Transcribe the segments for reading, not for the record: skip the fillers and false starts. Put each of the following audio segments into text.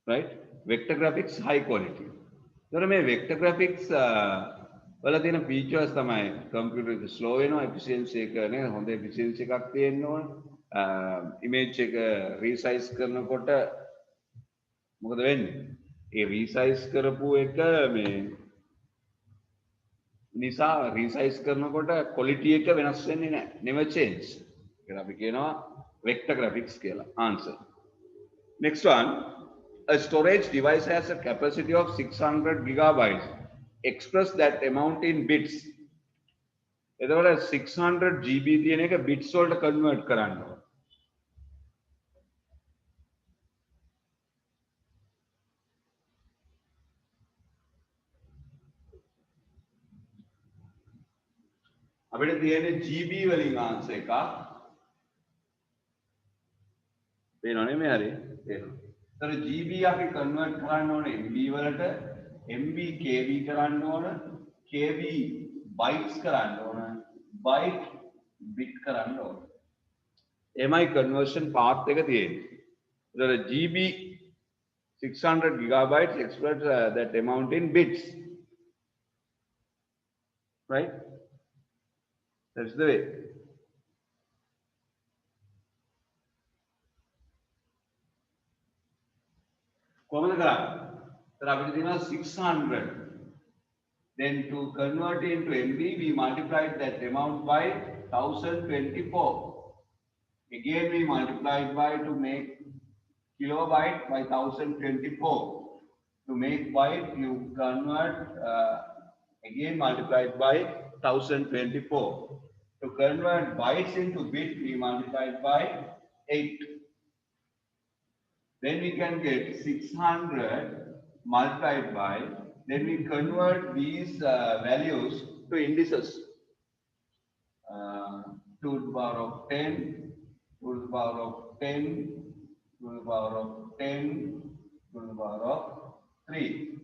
right? Vector graphics high quality. So මේ vector graphics වල තියෙන features තමයි computer එක slow වෙනවා, efficiency එක නේ හොඳ efficiency එකක් තියෙන්න ඕන. image එක resize කරනකොට මොකද වෙන්නේ? ඒ resize කරපු එක මේ නිසා resize කරනකොට quality එක වෙනස් වෙන්නේ නැහැ. never change. ඒකට අපි කියනවා vector graphics කියලා. answer. Next one, a storage device has a capacity of 600 gigabytes. Express that amount in bits. එතකොට 600 GB තියෙන එක bits වලට convert කරන්න ඕන. අපිට තියෙන්නේ GB වලින් answer එකක්. පේනවනේ මේ හරිය. පේනවා. ඒතර GB අපි convert කරන්න ඕනේ MB වලට, MB KB කරන්න ඕන, KB bytes කරන්න ඕන, byte bit කරන්න ඕන. එමයි conversion path එක තියෙන්නේ. ඒතර GB 600 gigabytes express that amount in bits. Right? That's the way. කොහොමද කරන්නේ? ඒතර අපිට තියෙනවා 600. Then to convert it into MB, we multiplied that amount by 1024. Again, we multiplied by to make kilobyte by 1024. To make byte, you convert again multiplied by 1024. To convert bytes into bit, we multiplied by 8. Then we can get 600 multiplied by, then we convert these values to indices. 2 to the power of 10, 2 to the power of 10, 2 to the power of 10, 2 to the power of 3.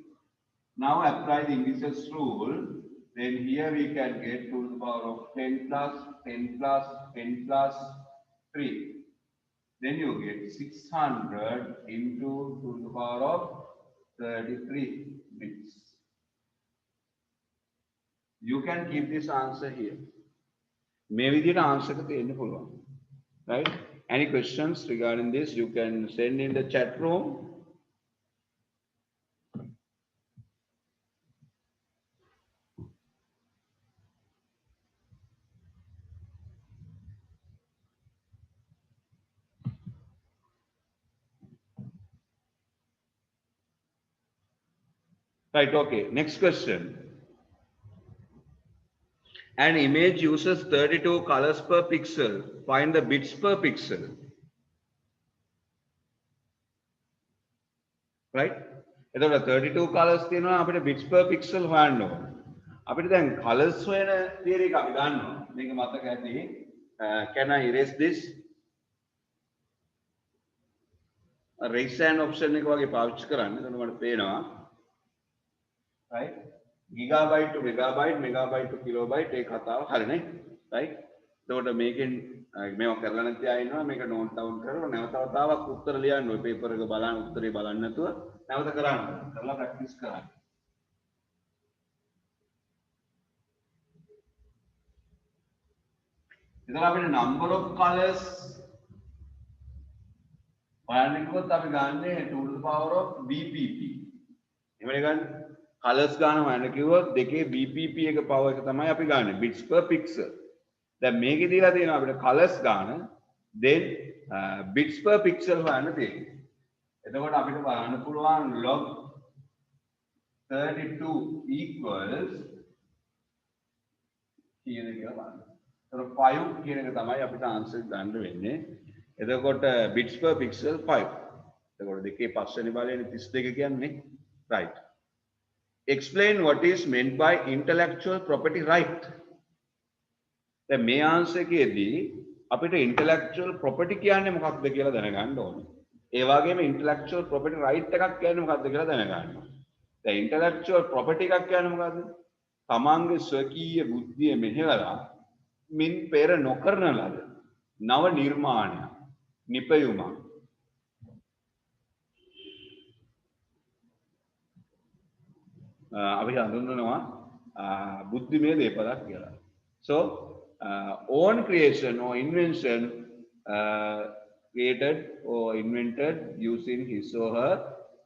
Now apply the indices rule. Then here we can get 2 to the power of 10 plus, 10 plus, 10 plus 3. Then you get 600 into 2 to the power of 33 bits. You can keep this answer here. Maybe the answer at the end of one. Right? Any questions regarding this? You can send in the chat room. Right, okay. Next question. An image uses 32 colors per pixel. Find the bits per pixel. Right? එතකොට 32 colors තියෙනවා අපිට bits per pixel හොයන්න ඕන. අපිට දැන් colors හොයන theory එක අපි ගන්නවා. මේක මතක ඇති. Can I erase this? Raise hand option එක වගේ පාවිච්චි කරන්න. එතකොට මට පේනවා. Right? Gigabyte to megabyte, megabyte to kilobyte ඒ කතාව හරිනේ. Right? එතකොට මේකෙන් මේවා කරලා නැති අය ඉන්නවා මේක note down කරලා නැවත වතාවක් උත්තර ලියන්න ඔය paper එක බලන්න උත්තරේ බලන්න නැතුව නැවත කරන්න. කරලා practice කරන්න. එතකොට අපිට number of colors හොයන්න කිව්වොත් අපි ගන්නේ 2 to the power of BPP. එහෙමනේ ගන්න. colors ගන්න හොයන්න කිව්වොත් දෙකේ BPP එක power එක තමයි අපි ගන්න bits per pixel. දැන් මේකේ දීලා තියෙනවා අපිට colors ගන්න then bits per pixel හොයන්න තියෙනවා. එතකොට අපිට බලන්න පුළුවන් log 32 equals කියන එක බලන්න. ඒතර 5 කියන එක තමයි අපිට answer ගන්න වෙන්නේ. එතකොට bits per pixel 5. එතකොට දෙකේ පස්වෙනි බලයෙන් 32 කියන්නේ right. Explain what is meant by intellectual property right. දැන් මේ answer එකේදී අපිට intellectual property කියන්නේ මොකක්ද කියලා දැනගන්න ඕනේ. ඒ වගේම intellectual property right එකක් කියන්නේ මොකක්ද කියලා දැනගන්න ඕනේ. දැන් intellectual property එකක් කියන්නේ මොකක්ද? තමන්ගේ ස්වකීය බුද්ධිය මෙහෙवला මින් පෙර නොකරන ලද නව නිර්මාණයක්, නිපැයුමක්. අපි හඳුන්වනවා බුද්ධිමය දේපලක් කියලා. So own creation or invention created or invented using his or her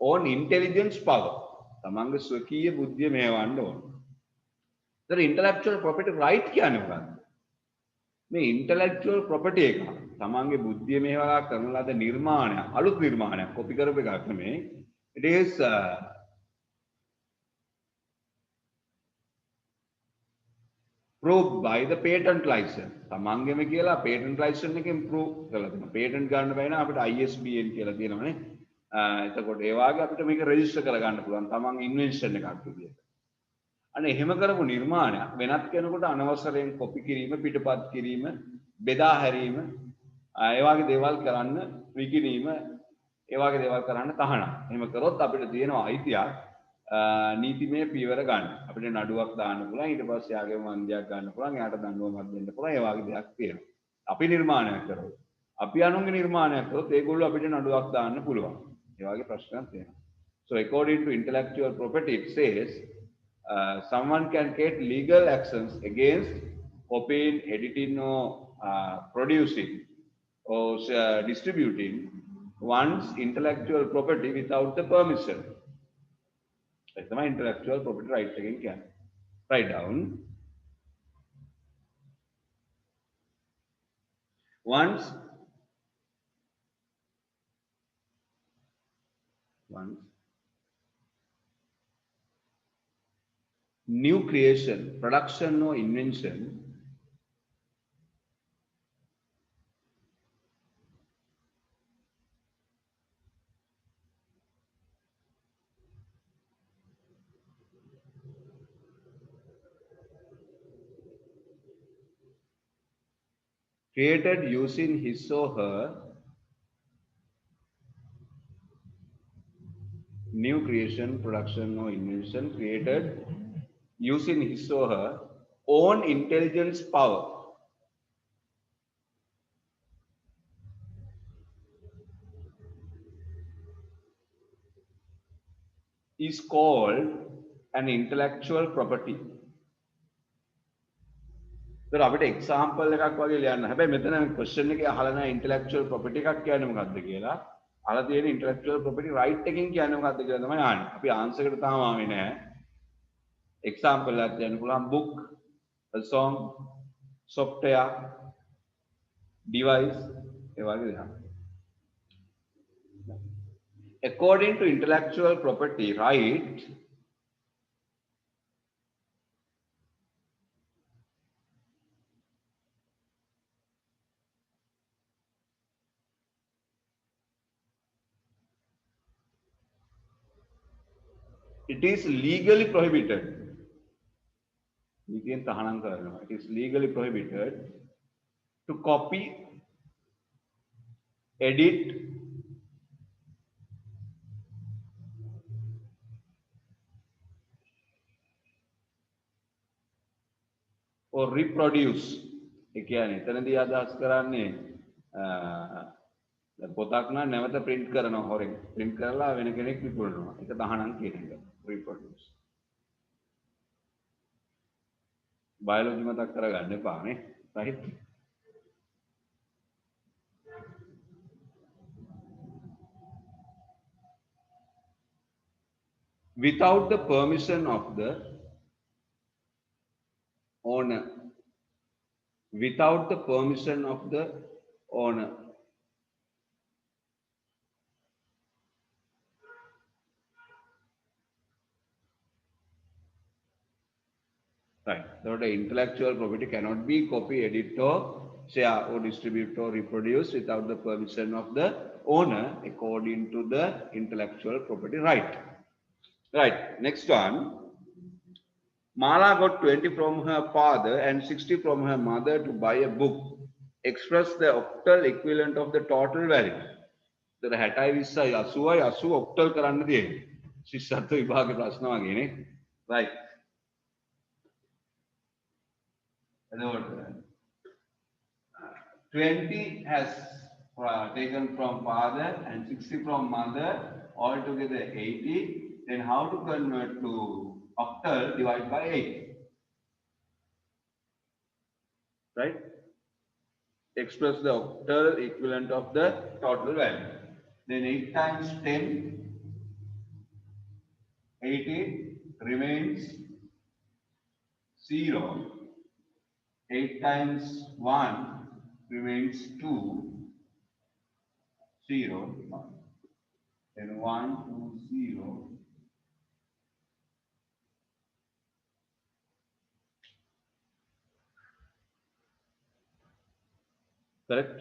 own intelligence power. තමන්ගේ ස්වකීය බුද්ධිය මෙහෙවන්න ඕන. ඒතර intellectual property right කියන්නේ මොකක්ද? මේ intellectual property එක තමන්ගේ බුද්ධිය මෙහෙවලා කරන ලද නිර්මාණයක්, අලුත් නිර්මාණයක් කොපි කරපු එකක් නෙමෙයි. It is proved by the patent license. තමන්ගෙම කියලා patent license එකෙන් prove කරලා තියෙනවා. patent ගන්න බෑ නම් අපිට ISBN කියලා තියෙනවානේ. එතකොට ඒ වාගේ අපිට මේක register කරගන්න පුළුවන් තමන් invention එකක් විදියට. අනේ එහෙම කරපු නිර්මාණයක් වෙනත් කෙනෙකුට අනවසරයෙන් කොපි කිරීම, පිටපත් කිරීම, බෙදා හැරීම, ඒ වගේ දේවල් කරන්න, විකිණීම, ඒ වගේ දේවල් කරන්න තහනම්. එහෙම කරොත් අපිට තියෙනවා අයිතියක් නීතිමය පියවර ගන්න. අපිට නඩුවක් දාන්න පුළුවන්, ඊට පස්සේ යාගේ වන්දියක් ගන්න පුළුවන්, එයාට දඬුවමක් දෙන්න පුළුවන්, ඒ වගේ දෙයක් තියෙනවා. අපි නිර්මාණයක් කරොත්, අපි අනුන්ගේ නිර්මාණයක් කරොත් ඒගොල්ලෝ අපිට නඩුවක් දාන්න පුළුවන්. ඒ වගේ ප්‍රශ්නක් තියෙනවා. So according to intellectual property it says someone can get legal actions against copying, editing or producing or distributing one's intellectual property without the permission. That's my intellectual property right again can write down. Once new creation, production or invention created using his or her new creation, production or invention created using his or her own intelligence power is called an intellectual property. तर අපිට example එකක් වගේ ලියන්න. හැබැයි මෙතන question එකේ අහලා නැහැ intellectual property එකක් කියන්නේ මොකක්ද කියලා. අහලා තියෙන intellectual property right එකෙන් කියන්නේ මොකක්ද කියලා තමයි අහන්නේ. අපි ආන්සර් එකට තාම ආවේ නැහැ. එක්සැම්පල් එකක් කියන්න පුළුවන් book, a song, software, device ඒ වගේ දේවල්. According to intellectual property right, it is legally prohibited. It is legally prohibited to copy, edit, or reproduce. ඒ කියන්නේ එතනදී අදහස් කරන්නේ පොතක් නම් නැවත print කරනවා හොරෙන්. print කරලා වෙන කෙනෙක් විකුණනවා. ඒක තහනම් කියන එක. reproduce. biology මතක් කරගන්න එපා නේ. right? Without the permission of the owner. Without the permission of the owner. Right. So the intellectual property cannot be copy, edit or share or distribute or reproduce without the permission of the owner according to the intellectual property right. Right. Next one. Mala got 20 from her father and 60 from her mother to buy a book. Express the octal equivalent of the total value. So the 60 20 80 octal කරන්න තියෙන්නේ. ශිෂ්‍යත්ව විභාගේ ප්‍රශ්න වගේ නේ. Right. 20 has taken from father and 60 from mother, altogether 80. Then how to convert to octal divided by 8, right? Express the octal equivalent of the total value. Then 8 times 10, 80 remains 0. 8 times 1 remains 2, 0. Then 1, 2, 0. Correct?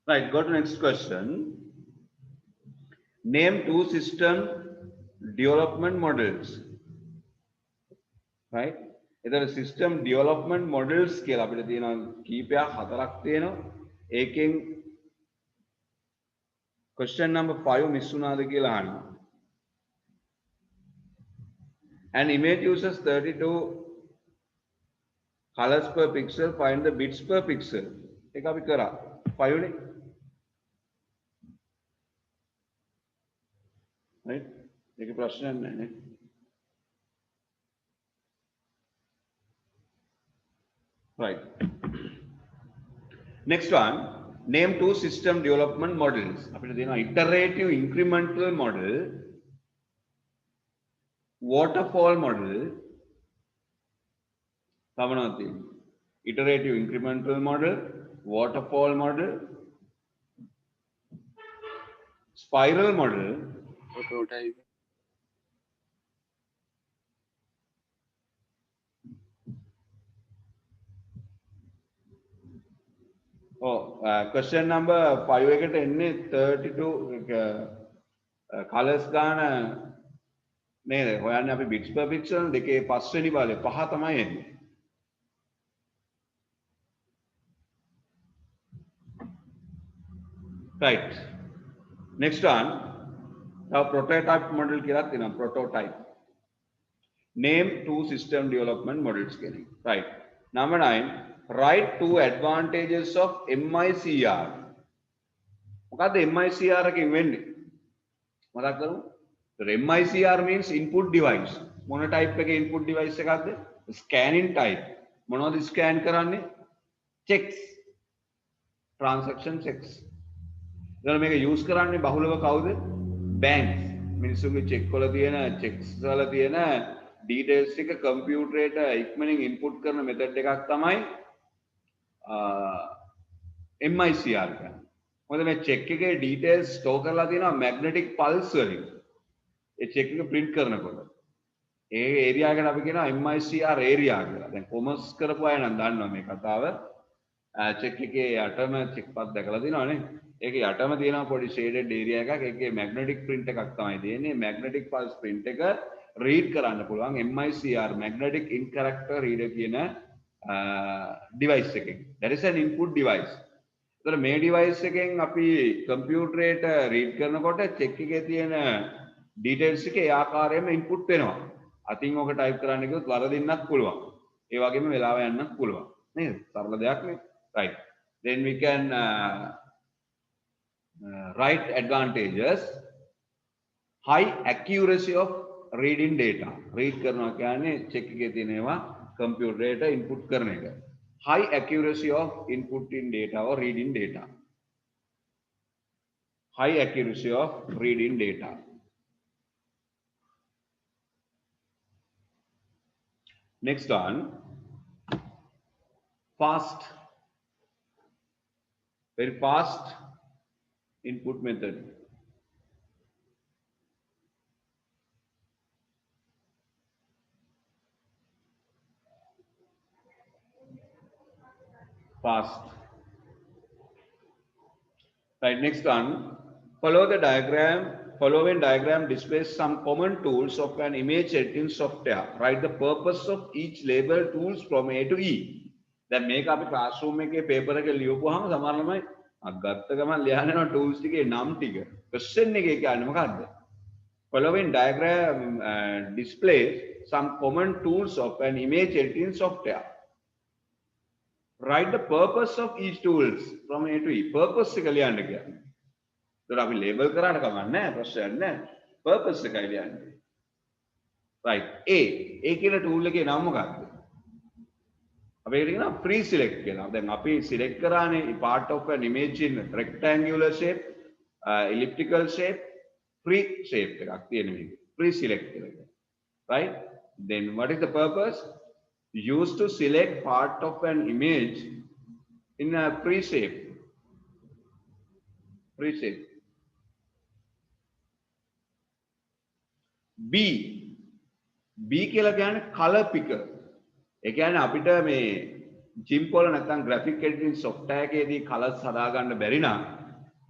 Right, go to next question. Name two system development models. Right? එතකොට system development models කියලා අපිට තියෙනවා කීපයක් හතරක් තියෙනවා. ඒකෙන් question number 5 miss වුණාද කියලා අහනවා. An image uses 32 colors per pixel, find the bits per pixel. ඒක අපි කරා. 5 නේ. Right? ඒක ප්‍රශ්නයක් නැහැ නේ. Right. Next one, name two system development models. අපිට දෙනවා iterative incremental model, waterfall model. තමනවා තියෙනවා. Iterative incremental model, waterfall model, spiral model, prototype. question number 5 එකට එන්නේ 32 colors ගාන නේද? හොයන්නේ අපි bits per pixel දෙකේ පස්වෙනි බලය 5 තමයි එන්නේ. Right. Next one, now prototype model කියලා තියෙනවා. Prototype. Name two system development models කියන්නේ. Right. Number 9, write two advantages of MICR. මොකද්ද MICR එකෙන් වෙන්නේ? මතක් කරමු. MICR means input device. මොන type එකේ input device එකක්ද? Scanning type. මොනවද scan කරන්නේ? Checks. Transaction checks. එතන මේක use කරන්නේ බහුලව කවුද? Banks. මිනිස්සුන්ගේ check වල තියෙන checks වල තියෙන details එක කම්පියුටරේට ඉක්මනින් input කරන method එකක් තමයි MICR එක. මොකද මේ check එකේ details store කරලා තියෙනවා magnetic pulse වලින්. ඒ check එක print කරනකොට ඒ area එකට අපි කියනවා MICR area කියලා. දැන් commerce කරපු අය නම් දන්නවා මේ කතාව. check එකේ යටම check path දැකලා තියෙනවනේ. ඒකේ යටම තියෙනවා පොඩි shaded area එකක්. ඒකේ magnetic print එකක් තමයි තියෙන්නේ. magnetic pulse print එක read කරන්න පුළුවන් MICR magnetic ink character reader කියන device එකෙන්. That is an input device. ඒතර මේ device එකෙන් අපි කම්පියුටරේට read කරනකොට check එකේ තියෙන details එක ඒ ආකාරයෙන්ම input වෙනවා. අතින් ඔක type කරන්න කිව්වොත් වරදින්නත් පුළුවන්. ඒ වගේම වෙලාව යන්නත් පුළුවන්. නේද? සරල දෙයක් නේ. Right. Then we can write advantages. High accuracy of reading data. Read කරනවා කියන්නේ check එකේ තියෙනවා කම්පියුටරේට input කරන එක. High accuracy of inputting data or reading data. High accuracy of reading data. Next one, fast very fast input method. Fast. Right, next one. Follow the diagram. Following diagram displays some common tools of an image editing software. Write the purpose of each label tools from A to E. දැන් මේක අපි classroom එකේ paper එක ලියවුවාම සමහර ළමයි අගත්ත ගමන් ලියන්න යන tools ටිකේ නම් ටික. question එකේ කියන්නේ මොකද්ද? Following diagram displays some common tools of an image editing software. Write the purpose of each tools from A to E. Purpose එක ලියන්න කියන්නේ. ඒතර අපි label කරාට කමක් නැහැ ප්‍රශ්නයක් නැහැ. Purpose එකයි ලියන්නේ. Right. A කියන tool එකේ නම මොකක්ද? අපි ඒකට කියනවා pre select කියලා. දැන් අපි select කරානේ part of an image in rectangular shape, elliptical shape, free shape එකක් තියෙන මේක. Pre select කියලා. Right? Then what is the purpose? Used to select part of an image in a free shape. Free shape. B කියලා කියන්නේ color picker. ඒ කියන්නේ අපිට මේ GIMP වල නැත්නම් graphic editing software එකේදී colors හදා ගන්න බැරි නම්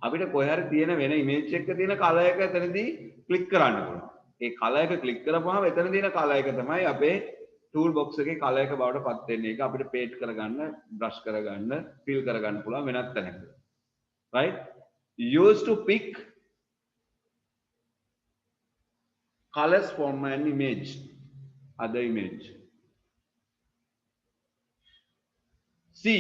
අපිට කොහේ හරි තියෙන වෙන image එකක තියෙන color එක එතනදී click කරන්න පුළුවන්. ඒ color එක click කරපුවාම එතන තියෙන color එක තමයි අපේ tool box එකේ color එක බවට පත් වෙන්නේ. ඒක අපිට paint කරගන්න, brush කරගන්න, fill කරගන්න පුළුවන් වෙනත් තැනක. Right? Used to pick colors from an image, other image. C,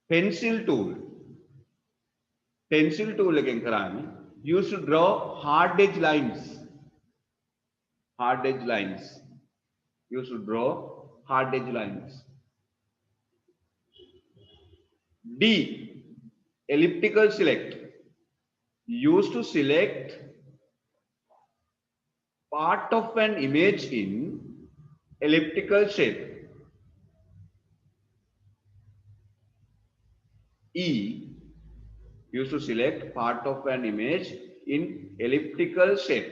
pencil tool. Pencil tool again karani used to draw hard edge lines. Hard edge lines. Used to draw hard edge lines. D, elliptical select. Used to select part of an image in elliptical shape. E, used to select part of an image in elliptical shape.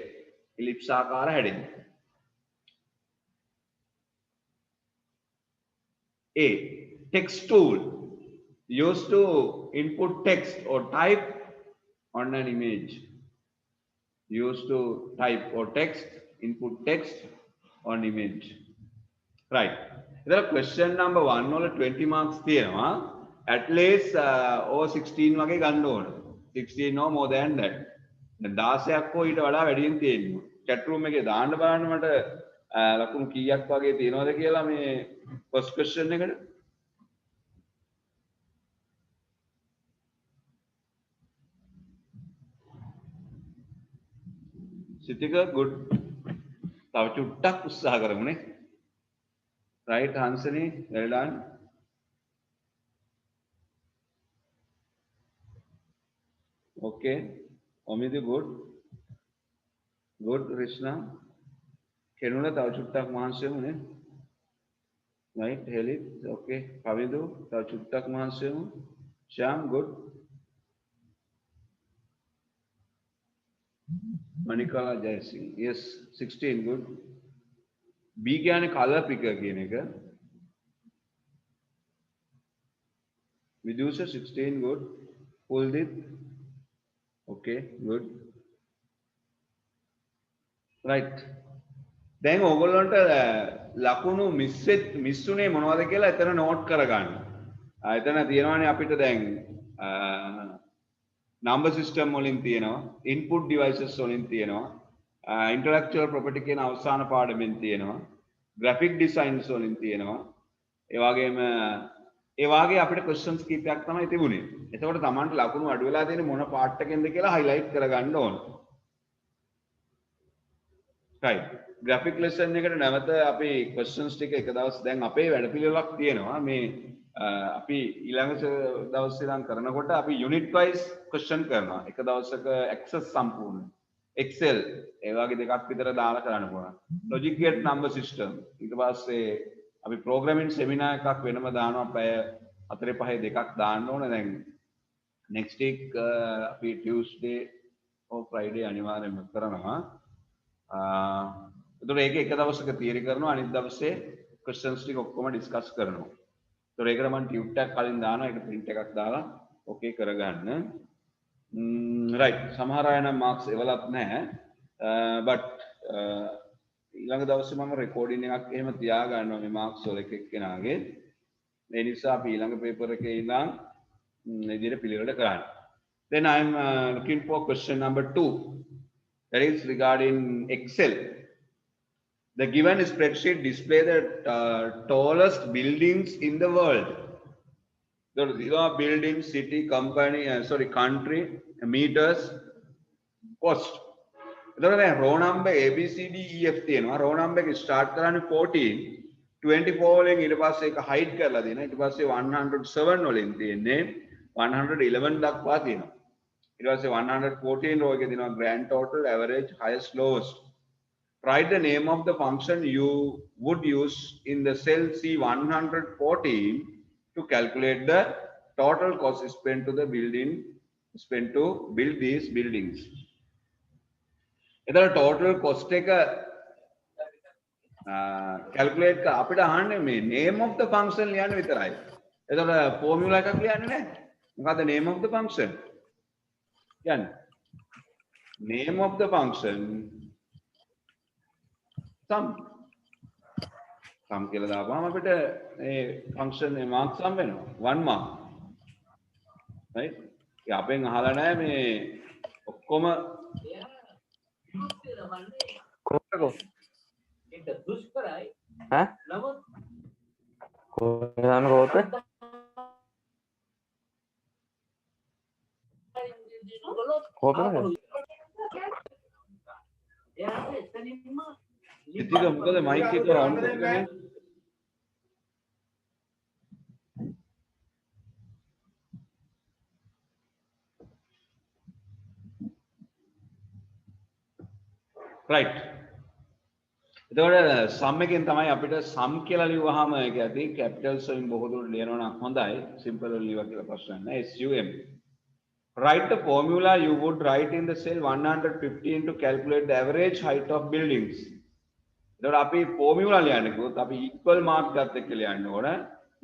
Ellipsakara heading. A, text tool. Used to input text or type on an image. Used to type or text, input text on image. Right. There are question number 1 or 20 marks there. At least over 16 වගේ ගන්න ඕන. 16 or more than that. දැන් 16ක් හෝ ඊට වඩා වැඩියෙන් තියෙනවා. chat room එකේ දාන්න බලන්න මට ලකුණු කීයක් වගේ තියෙනවද කියලා මේ first question එකට. Sitika, good. තව චුට්ටක් උත්සාහ කරමුනේ. Right, Hansini, well done. Okay, Omidi, good. Good, Krishna. Kenuna තව චුට්ටක් මහන්සි වෙමුනේ. Right, Helit, okay. Pavidu, තව චුට්ටක් මහන්සි වෙමු. Sham, good. Manikala Jaising, yes, 16, good. B කියන්නේ color picker කියන එක. Vidusha 16, good. Puldit, okay, good. Right. දැන් ඕගොල්ලන්ට ලකුණු මිස්සුනේ මොනවද කියලා එතන නෝට් කරගන්න. එතන තියෙනවානේ අපිට දැන් number system වලින් තියෙනවා, input devices වලින් තියෙනවා, intellectual property කියන අවසාන පාඩමෙන් තියෙනවා, graphic designs වලින් තියෙනවා. ඒ වගේ අපිට questions කීපයක් තමයි තිබුණේ. එතකොට Tamanට ලකුණු අඩු වෙලා තියෙන්නේ මොන part එකෙන්ද කියලා highlight කරගන්න ඕන. right. graphic lesson එකට නැවත අපි questions ටික එක දවස් දැන් අපේ වැඩපිළිවෙලක් තියෙනවා. මේ අපි ඊළඟ දවස් ඉඳන් කරනකොට අපි unit wise question කරනවා. එක දවසක access සම්පූර්ණ excel ඒ වගේ දෙකක් විතර දාලා කරන්න පුළුවන්. logic gate number system ඊට පස්සේ අපි programming seminar එකක් වෙනම දානවා පැය 4 5 දෙකක් දාන්න ඕන. දැන් next week අපි Tuesday or Friday අනිවාර්යයෙන්ම කරනවා. එතකොට ඒක එක දවසක තියරි කරනවා, අනිත් දවසේ questions ටික ඔක්කොම discuss කරනවා. එතකොට ඒකට මම tube tag කලින් දානවා, ඒක print එකක් දාලා okay කරගන්න. right, සමහර අය නම් marks එවලත් නැහැ. but ඊළඟ දවසේ මම recording එකක් එහෙම තියා ගන්නවා මේ marks වල එක එක්කෙනාගේ. ඒ නිසා අපි ඊළඟ paper එකේ ඉඳන් මේ විදිහට පිළිවෙලට කරන්න. Then I am looking for question number 2. That is regarding Excel. The given spreadsheet display the tallest buildings in the world. There are building, city, company, country, meters, cost. එතකොට දැන් row number A B C D E F තියෙනවා. row number එක start කරන්නේ 14, 24 වලින් ඊට පස්සේ ඒක hide කරලා දෙනවා. ඊට පස්සේ 107 වලින් තියෙන්නේ 111 දක්වා තියෙනවා. ඊට පස්සේ 114 row එකේ තියෙනවා grand total, average, highest, lowest. Write the name of the function you would use in the cell C114 to calculate the total cost spent to build these buildings. එතන total cost එක calculate කර අපිට අහන්නේ මේ name of the function ලියන්න විතරයි. එතකොට formula එකක් ලියන්නේ නැහැ. මොකද්ද name of the function? කියන්නේ name of the function sum කියලා දාපුවාම අපිට මේ function මේ marks sum වෙනවා 1 mark. right? ඒ අපෙන් අහලා නැහැ මේ ඔක්කොම කොහොමද ඒක දුෂ්කරයි ඈ නමුත් කොහොමද රෝත කොහොමද එයාට එතනින්ම ඉතින් මොකද mic එක on කරගෙන right. එතකොට sum එකෙන් තමයි අපිට sum කියලා ලියුවාම ඒක ඇති capitals වලින් බොහෝ දුරට ලියනවා නම් හොඳයි. simple වලින් ලියුවා කියලා ප්‍රශ්නයක් නැහැ. SUM. Write the formula you would write in the cell 115 to calculate the average height of buildings. එතකොට අපි formula ලියන්න කිව්වොත් අපි equal mark ගන්න එක්ක ලියන්න ඕන.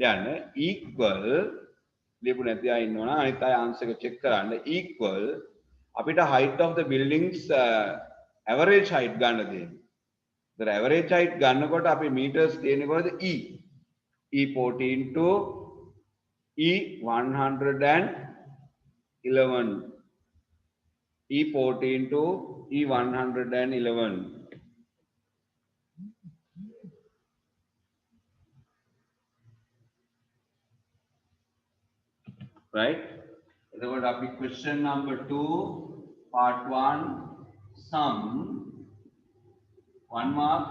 ලියන්න equal ලියපු නැති අය ඉන්නවනම් අනිත් අය answer එක check කරන්න. equal අපිට height of the buildings average height ගන්න දෙන්නේ. the average height ගන්නකොට අපි meters දෙන්නේ කොහොමද? e 14 to e 111 e 14 to e 111 right. එතකොට අපි question number 2 part 1 sum 1 mark,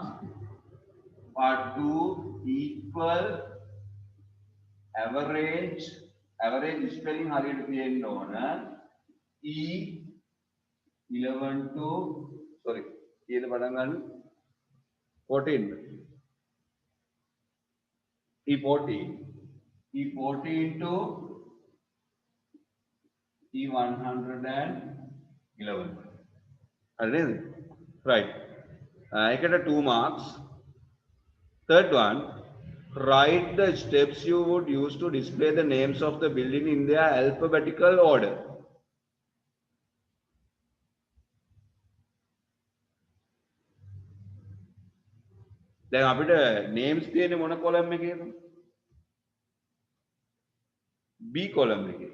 part 2 equal, average spelling හරියට තියෙන්න ඕන e 11 to sorry කීයද පටන් ගන්න 14 e 14 to e 111 හරි නේද? right. එකට 2 marks. Third one, write the steps you would use to display the names of the building in their alphabetical order. දැන් අපිට names තියෙන්නේ මොන column එකේද? B column එකේ.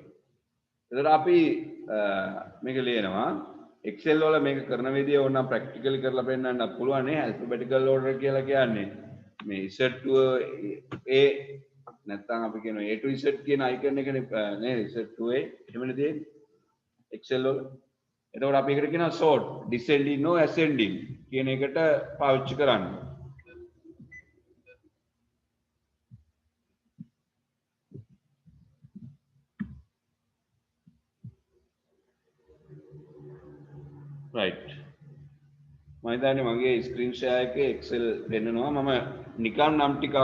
එතකොට අපි මේක ලියනවා Excel වල මේක කරන විදිය ඕනනම් practically කරලා පෙන්නන්න පුළුවන් නේ. alphabetical order කියලා කියන්නේ මේ Z to A නැත්නම් අපි කියන A to Z කියන icon එකනේ නේද? Z to A එහෙමනේ තියෙන්නේ Excel වල. එතකොට අපි ඒකට කියනවා sort, descending no ascending කියන එකට පාවිච්චි කරන්න. right. මම හිතන්නේ මගේ ස්ක්‍රීන් ෂෙයා එකේ Excel දෙන්නනවා. මම නිකන් නම් ටිකක්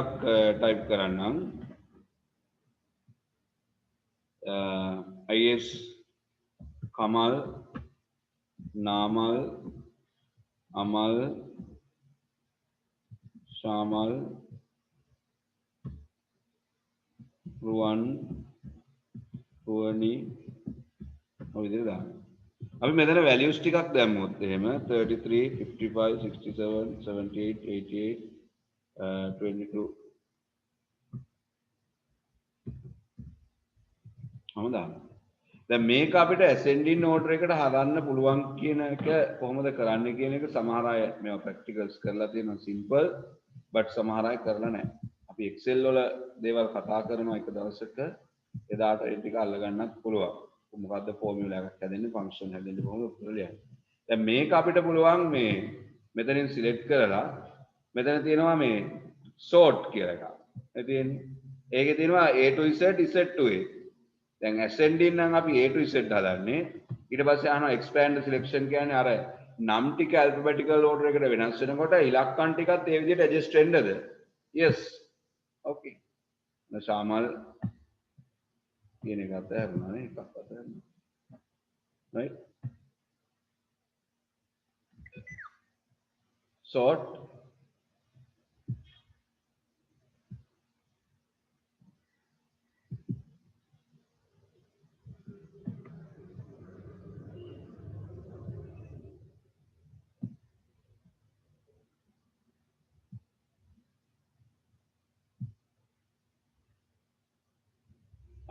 ටයිප් කරන්නම්. IS Kamal, Namal, Amal, Shamal, Ruwan, Ruwani, ඔය විදිහට දාන්න. අපි මෙතන values ටිකක් දැම්මොත් එහෙම 33 55 67 78 88 22 හමුදා. දැන් මේක අපිට ascending order එකට හදන්න පුළුවන් කියන එක කොහොමද කරන්න කියන එක සමහර අය මේවා practicals කරලා තියෙනවා simple but සමහර අය කරලා නැහැ. අපි excel වල දේවල් කතා කරනවා එක දවසක එදාට ඒ ටික අල්ල ගන්නත් පුළුවන්. මොකද්ද ෆෝමියුලා එකක් හැදෙන්නේ ෆන්ක්ෂන් හැදෙන්නේ කොහොමද උත්තර ලියන්නේ. දැන් මේක අපිට පුළුවන් මේ මෙතනින් සිලෙක්ට් කරලා මෙතන තියෙනවා මේ sort කියලා එකක්. ඒ තියෙන්නේ. ඒකේ තියෙනවා A to Z Z to A. දැන් ascending නම් අපි A to Z හදන්නේ. ඊට පස්සේ අහනවා expand selection කියන්නේ අර නම් ටික alphabetical order එකට වෙනස් වෙනකොට ඉලක්කම් ටිකත් ඒ විදිහට adjust වෙන්නද? Yes. Okay. ශාමල් කියන එක අතහැරුණා නේ එකක් අතහැරුණා. Right? Sort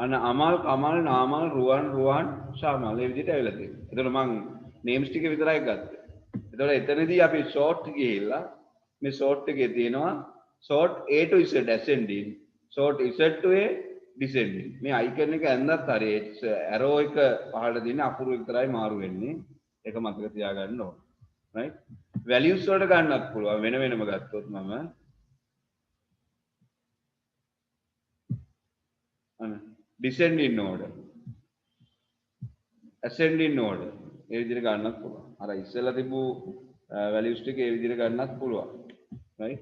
අන්න අමල් කමල් නාමල් රුවන් රුවන් ශාමල් මේ විදිහට ඇවිල්ලා තියෙනවා. එතකොට මම names ටික විතරයි ගත්තේ. එතකොට එතනදී අපි sort ගිහිල්ලා මේ sort එකේ තියෙනවා sort A to Z ascending, sort Z to A descending. මේ icon එක ඇඳත් හරි arrow එක පහළට දින්නේ අකුරු විතරයි මාරු වෙන්නේ. ඒක මතක තියාගන්න ඕන. right? values වලට ගන්නත් පුළුවන් වෙන වෙනම ගත්තොත් මම අන්න descending order, ascending order ඒ විදිහට ගන්නත් පුළුවන්. අර ඉස්සෙල්ලා තිබු values ටික ඒ විදිහට ගන්නත් පුළුවන්. right?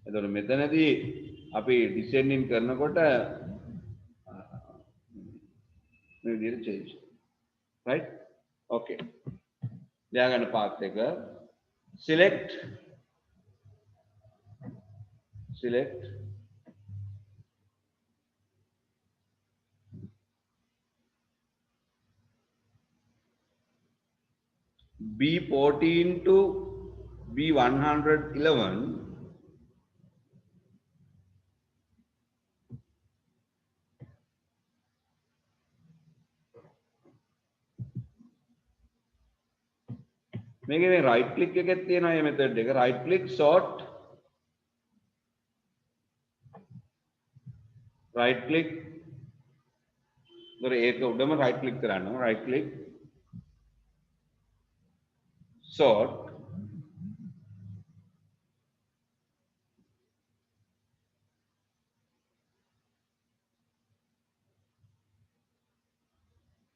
එතකොට මෙතනදී අපි descending කරනකොට මේ විදිහට change. right? okay. ලියා ගන්න path එක select B14 to B111 මේකේ මේ right click එකක් තියෙනවා මේ method එක right click sort right click ඒක උඩම right click කරනවා right click sort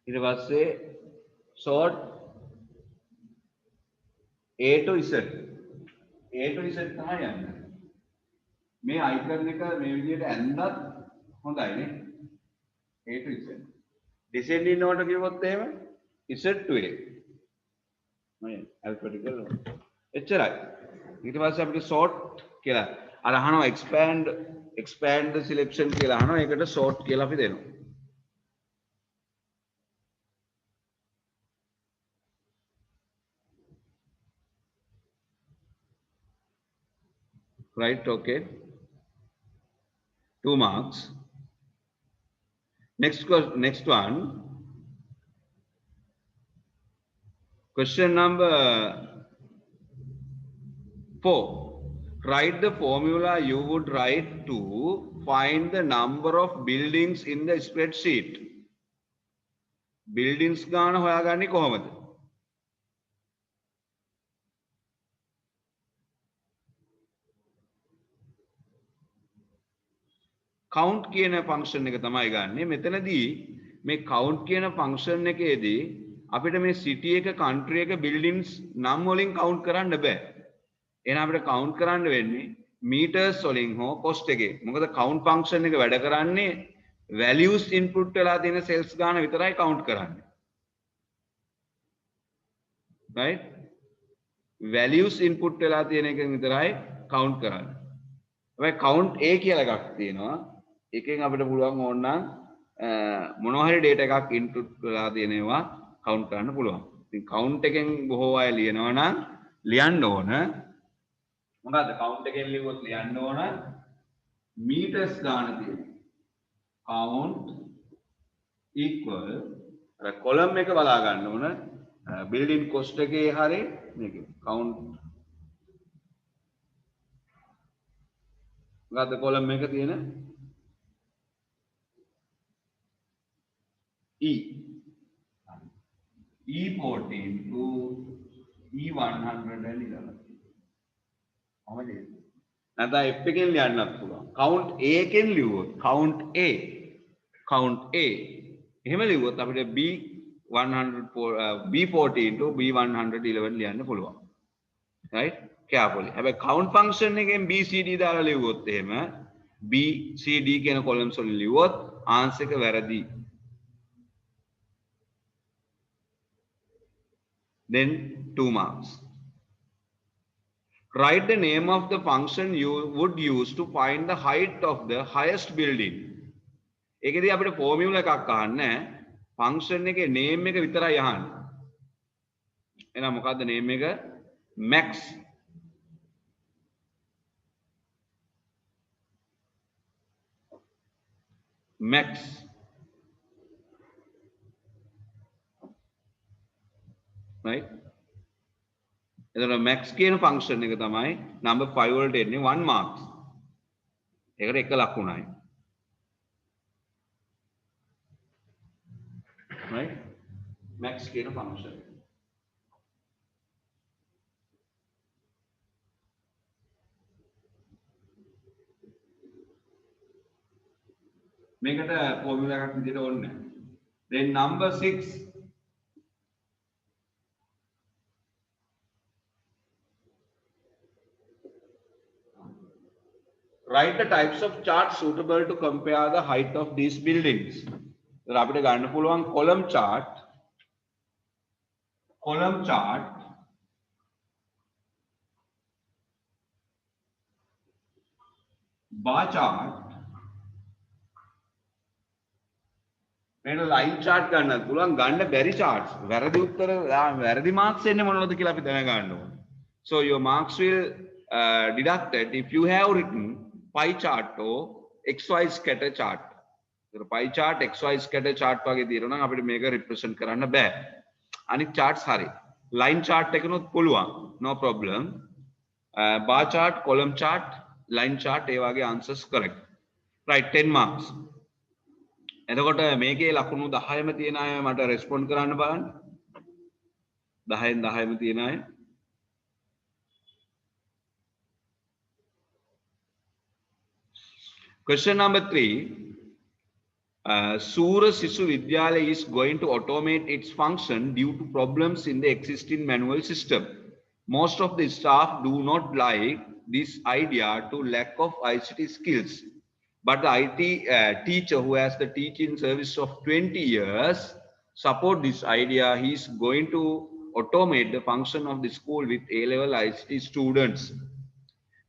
ඊට පස්සේ sort A to Z තමයි යන්නේ මේ icon එක මේ විදිහට ඇඳත් හොඳයි නේ A to Z descending order කිව්වොත් එහෙම Z to A alphabetical එච්චරයි ඊට පස්සේ අපිට sort කියලා අර අහනවා expand the selection කියලා අහනවා ඒකට sort කියලා අපි දෙනවා right okay 2 marks next one question number 4 write the formula you would write to find the number of buildings in the spreadsheet buildings ගාන හොයාගන්නේ කොහොමද count කියන function එක තමයි ගන්නෙ මෙතනදී මේ count කියන function එකේදී අපිට මේ city එක country එක buildings නම් වලින් count කරන්න බෑ එහෙනම් අපිට count කරන්න වෙන්නේ meters වලින් හෝ cost එකේ මොකද count function එක වැඩ කරන්නේ values input වෙලා තියෙන cells ගාන විතරයි count කරන්නේ. right? values input වෙලා තියෙන එක විතරයි count කරන්නේ. හැබැයි count A කියලා එකක් තියෙනවා. එකෙන් අපිට පුළුවන් ඕනනම් මොනවා හරි data එකක් input වෙලා තියෙනවා count කරන්න පුළුවන්. ඉතින් count එකෙන් බොහෝ අය ලියනවා නම් ලියන්න ඕන මොකද්ද count එකෙන් ලියුවොත් ලියන්න ඕන meters ගාන තියෙනවා. count equal අර column එක බලා ගන්න ඕන building cost එකේ හරි මේක count මොකද්ද column එක තියෙන E14 to E111 අවදි නැත්නම් F එකෙන් ලියන්නත් පුළුවන් count A එකෙන් ලියුවොත් count A එහෙම ලියුවොත් අපිට B14 to B111 ලියන්න පුළුවන් right carefully හැබැයි count function එකෙන් BCD දාලා ලියුවොත් එහෙම BCD කියන columns වලින් ලියුවොත් answer එක වැරදි. Then 2 marks. Write the name of the function you would use to find the height of the highest building. ඒකෙදී අපිට formula එකක් අහන්නේ function එකේ name එක විතරයි අහන්නේ. එහෙනම් මොකද්ද name එක? max. max. right එතකොට max කියන function එක තමයි number 5 වලට එන්නේ 1 marks ඒකට එක ලකුණයි right max කියන function මේකට formula එකක් විදිහට ඕනේ then number 6 write the types of charts suitable to compare the height of these buildings. So අපිට ගන්න පුළුවන් column chart, bar chart, මේක line chart ගන්නත් පුළුවන් ගන්න බැරි charts. වැරදි උත්තර වැරදි marks එන්නේ මොනවද කියලා අපි දැනගන්න ඕනේ. So your marks will deducted if you have written pie chart or xy scatter chart. So pie chart xy scatter chart වගේ තියෙනවා නම් අපිට මේක represent කරන්න බෑ. අනිත් charts හරි. line chart එකනොත් පුළුවන්. No problem. Bar chart, column chart, line chart ඒ වගේ answers correct. Right 10 marks. එතකොට මේකේ ලකුණු 10ම තියෙන අය මට respond කරන්න බලන්න. 10න් 10ම තියෙන අය Question number 3. Sura Sisu Vidyalaya is going to automate its function due to problems in the existing manual system. Most of the staff do not like this idea to lack of ICT skills. But the IT teacher who has the teaching service of 20 years support this idea. He is going to automate the function of the school with A-level ICT students.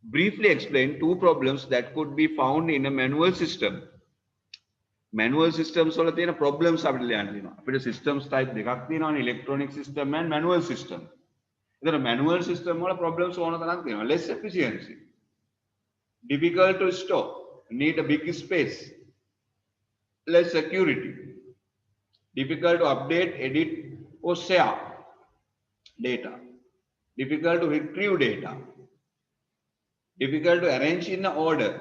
Briefly explain 2 problems that could be found in a manual system. Manual systems වල තියෙන problems අපිට ලියන්න තියෙනවා. අපිට systems type දෙකක් තියෙනවානේ electronic system and manual system. ඒතර manual system වල problems ඕන තරම් තියෙනවා. Less efficiency. Difficult to store. Need a big space. Less security. Difficult to update, edit or share data. Difficult to retrieve data. Difficult to arrange in order.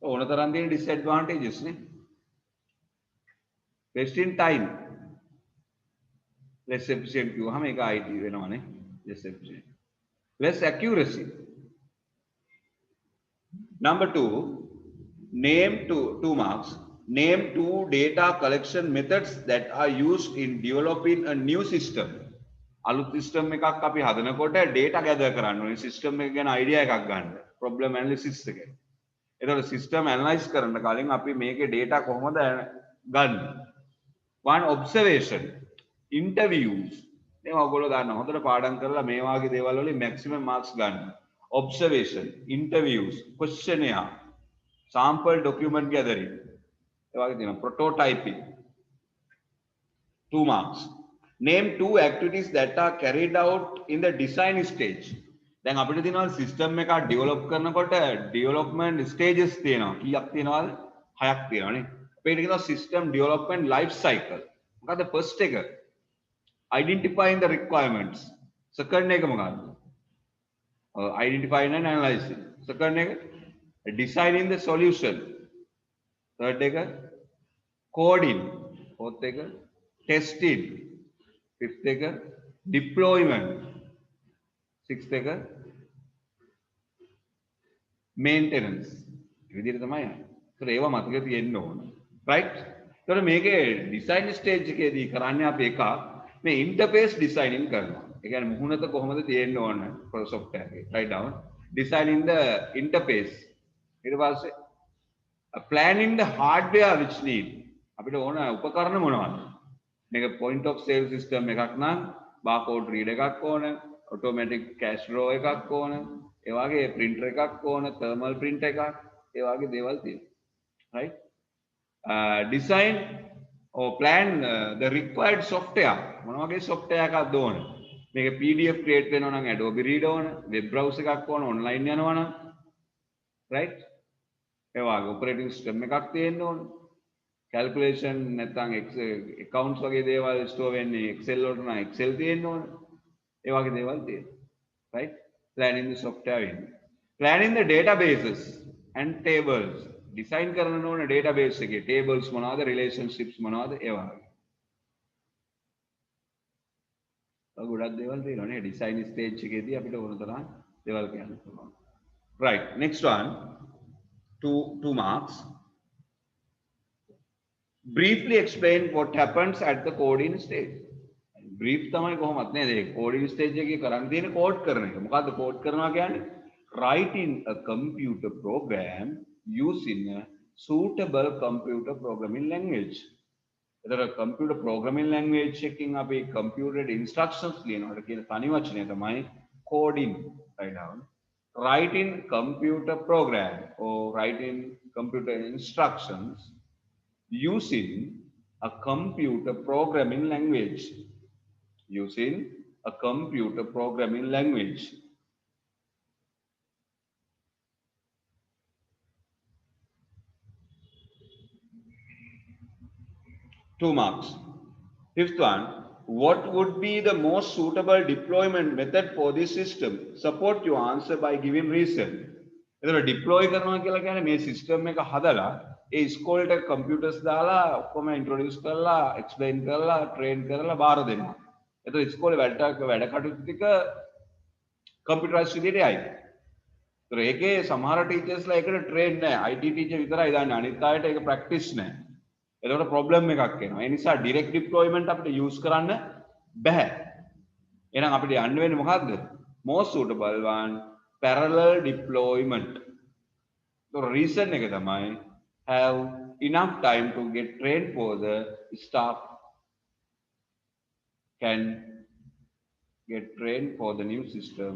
ඕන තරම් තියෙන disadvantages නේ. Wasting time. Less efficient කිව්වහම ඒක IT වෙනවනේ. Less efficient. Less accuracy. Number 2, name 2 marks. Name 2 data collection methods that are used in developing a new system. අලුත් system එකක් අපි හදනකොට data gather කරන්න ඕනේ. සිස්ටම් එක ගැන idea එකක් ගන්න. problem analysis එක. එතකොට සිස්ටම් ඇනලයිස් කරන්න කලින් අපි මේකේ data කොහොමද ගන්න? one observation, interviews. මේවා ඔයගොල්ලෝ දන්න හොඳට පාඩම් කරලා මේ වගේ දේවල් වලින් maximum marks ගන්න. Observation, interviews, questionnaire, sample document gathering. ඒ වගේ තියෙනවා prototyping. 2 marks. Name 2 activities that are carried out in the design stage. දැන් අපිට තියෙනවා සිස්ටම් එකක් ඩෙවලොප් කරනකොට ඩෙවලොප්මන්ට් ස්ටේජස් තියෙනවා. කීයක් තියෙනවද? 6ක් තියෙනවානේ. අපිට කියනවා සිස්ටම් ඩෙවලොප්මන්ට් ලයිෆ් සයිකල්. මොකද්ද ෆස්ට් එක? Identifying the requirements. Second එක මොකක්ද? Identifying and analyzing. Second එක designing the solution. Third එක coding. Fourth එක testing. Fifth එක deployment. Sixth එක maintenance. විදිහට තමයි යන්නේ. ඒතර ඒවා මතක තියෙන්න ඕන. right? ඒතර මේකේ design stage එකේදී කරන්නේ අපි එක මේ interface designing කරනවා. ඒ කියන්නේ මුහුණත කොහොමද තියෙන්න ඕන software එකේ. write down designing the interface. ඊට පස්සේ planning the hardware which need. අපිට ඕන උපකරණ මොනවද? මේක point of sale system එකක් නම් barcode reader එකක් ඕන, automatic cash drawer එකක් ඕන, ඒ වගේ printer එකක් ඕන, thermal printer එකක්, ඒ වගේ දේවල් තියෙනවා. right? Design or plan the required software. මොන වගේ software එකක්ද ඕන? මේක PDF create වෙනවා නම් Adobe Reader ඕන, web browser එකක් ඕන, online යනවා නම් right? ඒ වගේ operating system එකක් තියෙන්න ඕන. calculation නැත්නම් accounts වගේ දේවල් store වෙන්නේ Excel වලට නම් Excel තියෙන්න ඕන. ඒ වගේ දේවල් තියෙනවා. right? Planning the software වෙන්නේ. Planning the databases and tables. Design කරන්න ඕන database එකේ tables මොනවද, relationships මොනවද, ඒ වගේ. ගොඩක් දේවල් තියෙනවා නේ design stage එකේදී අපිට ඕන තරම් දේවල් කියන්න පුළුවන්. right, next one. Two marks. Briefly explain what happens at the coding stage. brief තමයි කොහොමද නේද? ඒ coding stage එකේ කරන් තියෙන code කරන එක. මොකද්ද code කරනවා කියන්නේ? Writing a computer program using a suitable computer programming language. එතකොට computer programming language එකකින් අපි computer instructions ලියනවාට කියන තනි වචනය තමයි coding. write down. Writing computer program or writing computer instructions using a computer programming language. Using a computer programming language. Two marks. Fifth one, what would be the most suitable deployment method for this system? Support your answer by giving reason. එතකොට deploy කරනවා කියලා කියන්නේ මේ system එක හදලා ඒ ස්කෝල්ට computers දාලා ඔක්කොම introduce කරලා explain කරලා train කරලා බාර දෙනවා. එතකොට ඉස්කෝලේ වැඩ කටයුතු ටික computerized විදිහට යයි. ඒතර ඒකේ සමහර ටීචර්ස්ලා ඒකට train නැහැ. IT teacher විතරයි දාන්නේ. අනිත් අයට ඒක practice නැහැ. එතකොට problem එකක් එනවා. ඒ නිසා direct deployment අපිට use කරන්න බෑ. එහෙනම් අපිට යන්න වෙන්නේ මොකද්ද? Most suitable one parallel deployment. So reason එක තමයි have enough time to get trained for the staff can get trained for the new system.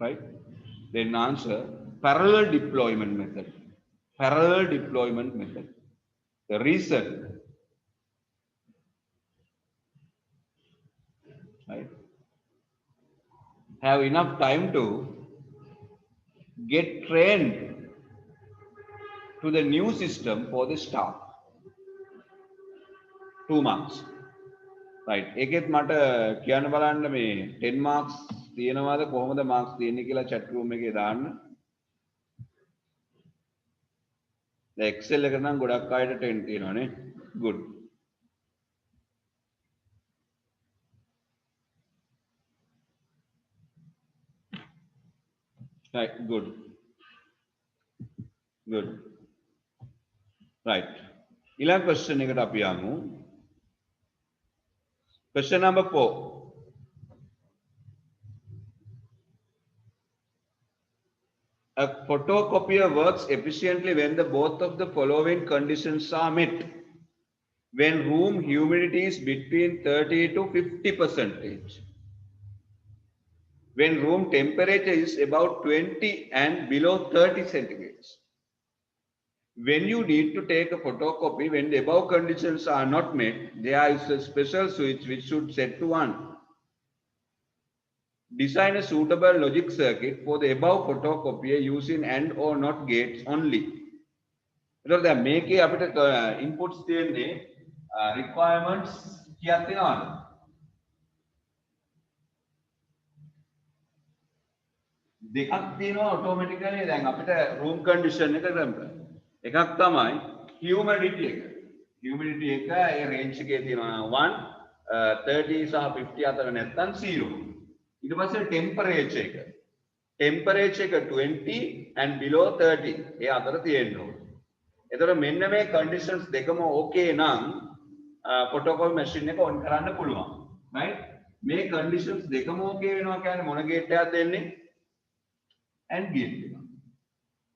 Right? Then answer parallel deployment method. Parallel deployment method. The reason, right? Have enough time to get trained to the new system for the staff. 2 marks. Right. ඒකෙත් මට කියන්න බලන්න මේ 10 marks තියෙනවාද කොහොමද marks තියෙන්නේ කියලා chat room එකේ දාන්න. දැන් Excel එක නම් ගොඩක් අයට 10 තියෙනවානේ. Good. Right, good. Good. Right. ඊළඟ question එකට අපි යමු. Question number 4. A photocopier works efficiently when the both of the following conditions are met. When room humidity is between 30 to 50%. When room temperature is about 20 and below 30 centigrades. When you need to take a photocopy, when the above conditions are not met, there is a special switch which should set to on. Design a suitable logic circuit for the above photocopier using AND or NOT gates only. එතකොට දැන් මේකේ අපිට inputs තියෙන්නේ requirements කීයක් තියෙනවද? දෙකක් තියෙනවා automatically දැන් අපිට room condition එක කරන්න. එකක් තමයි humidity එක. Humidity එක ඒ range එකේ තියෙනවා 1 30 සහ 50 අතර නැත්නම් 0. ඊට පස්සේ temperature එක. Temperature එක 20 and below 30 ඒ අතර තියෙන්න ඕනේ. එතකොට මෙන්න මේ conditions දෙකම okay නම් photocopy machine එක on කරන්න පුළුවන්. right? මේ conditions දෙකම okay වෙනවා කියන්නේ මොන gate එකක්ද දෙන්නේ? and gate එක.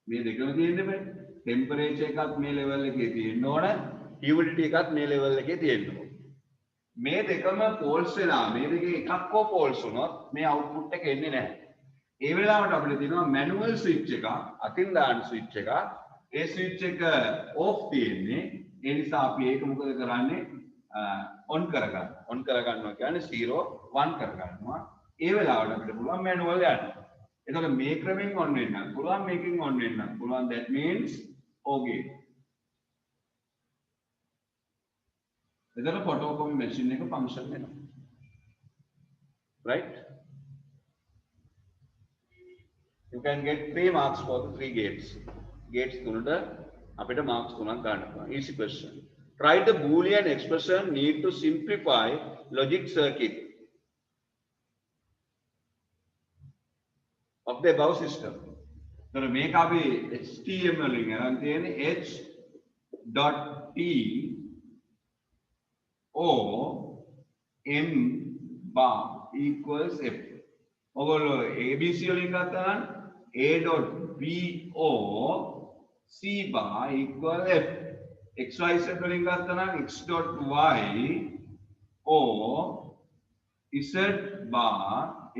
මේ දෙකම තියෙන්න බෑ. temperature එකත් මේ level එකේ තියෙන්න ඕන, humidity එකත් මේ level එකේ තියෙන්න ඕන. මේ දෙකම false වෙනවා. මේ දෙකේ එකක් හෝ false වුණොත් මේ output එක එන්නේ නැහැ. ඒ වෙලාවට අපිට තියෙනවා manual switch එකක්, අතින් දාන switch එකක්. ඒ switch එක off තියෙන්නේ. ඒ නිසා අපි ඒක මොකද කරන්නේ? on කරගන්න. on කරගන්නවා කියන්නේ 0 1 කරගන්නවා. ඒ වෙලාවට අපිට පුළුවන් manual යන්න. එතකොට මේ ක්‍රමෙන් on වෙන්න පුළුවන්, මේකෙන් on වෙන්න පුළුවන්. that means okay. එතකොට photocopy machine එක function වෙනවා. right? You can get 3 marks for the 3 gates. Gates තුනට අපිට marks 3ක් ගන්න පුළුවන්. Easy question. Write the boolean expression need to simplify logic circuit of the above system. So මේක අපි HTML වලින් අරන් තියෙන්නේ h.t o m bar equals f. ඔයගොල්ලෝ ABC වලින් ගත්තා නම් a.bo c bar equal f. XYZ වලින් ගත්තා නම් x.y o z bar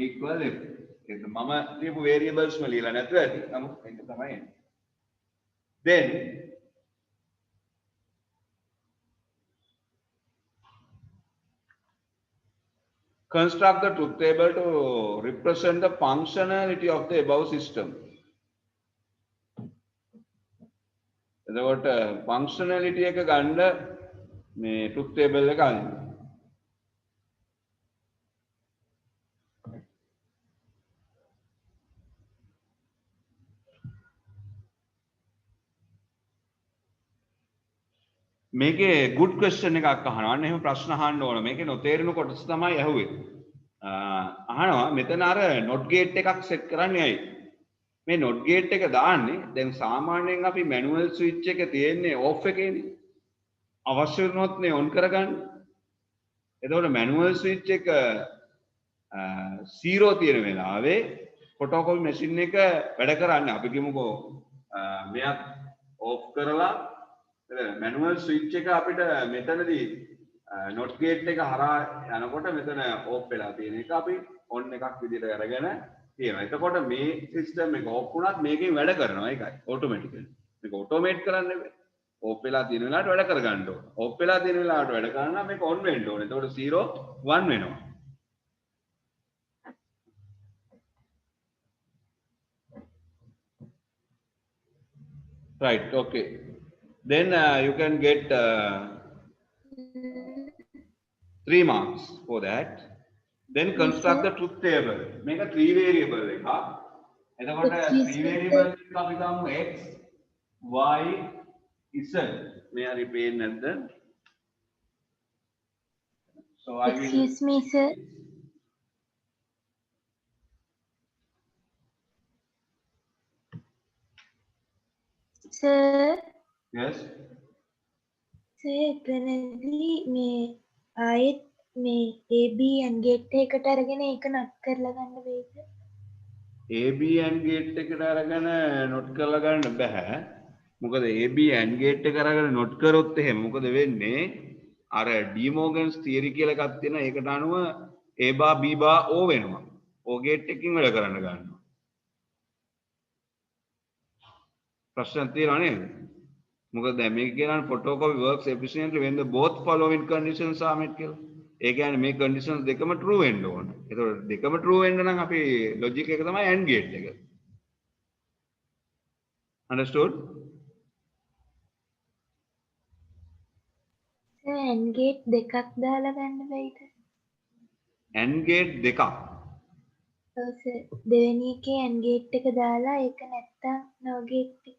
equal f. ඒක මම ලියපු variables වල ලියලා නැතුව ඇති. නමුත් ඒක තමයි එන්නේ. Then construct the truth table to represent the functionality of the above system. එතකොට functionality එක ගන්න මේ truth table එක ගන්න. මේකේ good question එකක් අහනවා. අන්න එහෙම ප්‍රශ්න අහන්න ඕන. මේකේ නොතේරෙන කොටස තමයි ඇහුවේ. අහනවා මෙතන අර not gate එකක් set කරන්නේ ඇයි? මේ not gate එක දාන්නේ දැන් සාමාන්‍යයෙන් අපි manual switch එක තියෙන්නේ off එකේනේ. අවශ්‍ය වුණොත් නේ on කරගන්න. එතකොට manual switch එක 0 තියෙන වෙලාවේ photocopy machine එක වැඩ කරන්නේ. අපි කියමුකෝ මෙයක් off කරලා manual switch එක අපිට මෙතනදී not gate එක හරහා යනකොට මෙතන off වෙලා තියෙන එක අපි on එකක් විදිහට අරගෙන තියෙනවා. එතකොට මේ system එක off වුණත් මේකෙන් වැඩ කරනවා. ඒකයි automatically. මේක automate කරන්න බෑ. off වෙලා තියෙන වෙලාවට වැඩ කරගන්න ඕන. off වෙලා තියෙන වෙලාවට වැඩ කරනවා නම් මේක on වෙන්න ඕනේ. එතකොට 0 1 වෙනවා. right, okay. Then you can get 3 marks for that. Then construct the truth table. Make a 3 variable එකක්. එතකොට 3 variable එක අපි ගමු x y z. මේ හරි පේන්නේ නැද්ද? So I will Excuse me, sir. Sir, yes. sir, එතනදී මේ ආයෙත් මේ AB and gate එකට අරගෙන ඒක නත් කරලා ගන්න වෙයිද? AB and gate එකට අරගෙන not කරලා ගන්න බෑ. මොකද AB and gate එක අරගෙන not කරොත් එහෙම මොකද වෙන්නේ? අර ඩී මෝගන්ස් තියරි කියලා එකක් තියෙනවා. ඒකට අනුව A bar B bar O වෙනවා. O gate එකකින් වැඩ කරන්න ගන්නවා. ප්‍රශ්න තියෙනව නේද? මොකද දැන් මේක කියනවා photocopy works efficiently when the both following conditions are met කියලා. ඒ කියන්නේ මේ conditions දෙකම true වෙන්න ඕන. ඒතකොට දෙකම true වෙන්න නම් අපි logic එක තමයි AND gate එක. Understood? AND gate දෙකක් දාලා ගන්න බැයිද? AND gate දෙකක්. ඔව් සර්. දෙවෙනි එකේ AND gate එක දාලා ඒක නැත්තම් NOR gate එක.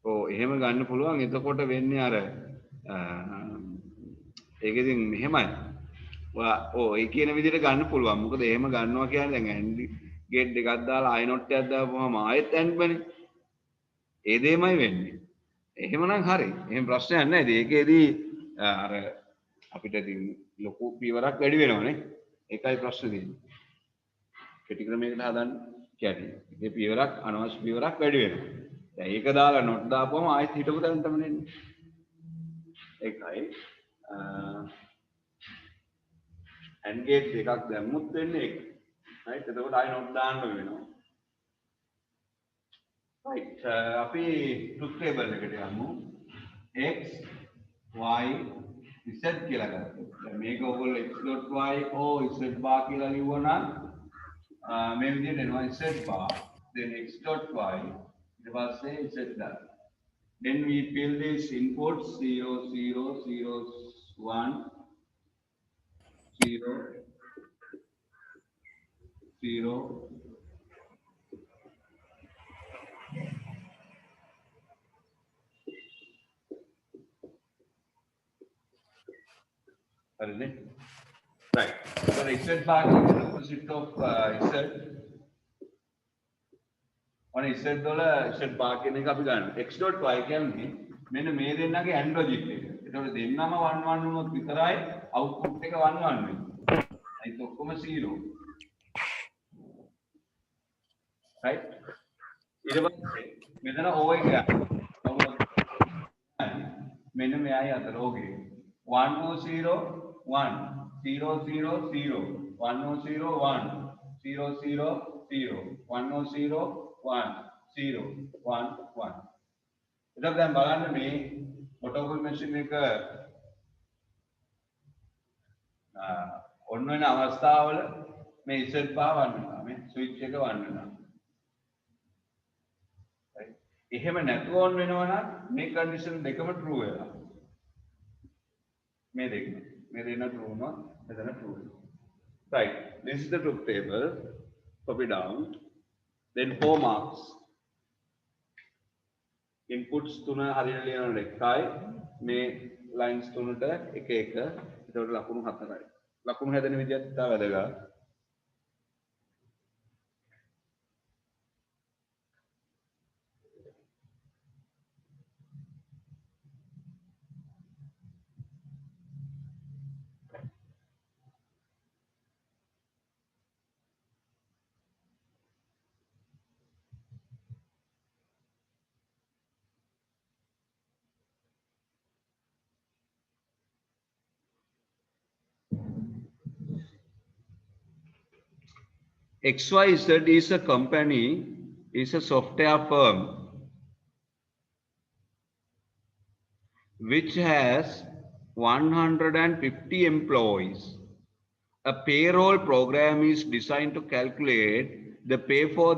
ඔව් එහෙම ගන්න පුළුවන්. එතකොට වෙන්නේ අර ඒක ඉතින් මෙහෙමයි. ඔය ඒ කියන විදිහට ගන්න පුළුවන්. මොකද එහෙම ගන්නවා කියන්නේ දැන් AND gate දෙකක් දාලා I not එකක් දාපුවම ආයෙත් AND බනේ. ඒ දෙයමයි වෙන්නේ. එහෙමනම් හරි. එහෙම ප්‍රශ්නයක් නැහැ. ඒකේදී අර අපිට ඉතින් ලොකු පියවරක් වැඩි වෙනවනේ. ඒකයි ප්‍රශ්නේ තියෙන්නේ. කෙටි ක්‍රමයකට හදන්න කියන්නේ. ඒකේ පියවරක් අනවශ්‍ය පියවරක් වැඩි වෙනවා. දැන් ඒක දාලා not දාපුවම ආයෙත් හිටපු තැන තමයි එන්නේ. ඒකයි AND gate දෙකක් දැම්මුත් වෙන්නේ ඒක. right? එතකොට I not දාන්න වෙනවා. right. අපි truth table එකට යමු. x y z කියලා ගත්තා. දැන් මේක ඔයගොල්ලෝ x.y o z bar කියලා ලියුවා නම් මේ විදිහට එනවා z bar then x.y ඊට පස්සේ z bar. then we fill this inputs 0 0 0 1 0 0 right. So z bar is the opposite of z. on z වල z bar කියන එක අපි ගන්නවා. x.y කියන්නේ මෙන්න මේ දෙන්නගේ AND logic එක. ඒතකොට දෙන්නම 1 1 වුණොත් විතරයි output එක 1 1 වෙන්නේ. ඒක ඔක්කොම 0. right. ඊට පස්සේ මෙතන o එක ගන්නවා. මෙන්න මෙයයි අතර ඕකේ 1 2 0 1 0 0 0 1 0 1 0 0 0 1 0 1 0 1 1. එතකොට දැන් බලන්න මේ photocopy machine එක ඔන්න වෙන අවස්ථාවල මේ Z bar වන්න වෙනවා. මේ switch එක වන්න වෙනවා. right. එහෙම නැතුව on වෙනවා නම් මේ condition දෙකම true වෙනවා. මේ දෙන්න true වුණොත් මෙතන true වෙනවා. right. This is the truth table. Copy down. Then 4 marks. Inputs 3 හරියට ලියනකොට එකයි මේ lines 3ට එක එක. ඒකට ලකුණු 4යි. ලකුණු හැදෙන විදිහත් ඉතා වැදගත්. XYZ is a company, is a software firm which has 150 employees. A payroll program is designed to calculate the pay for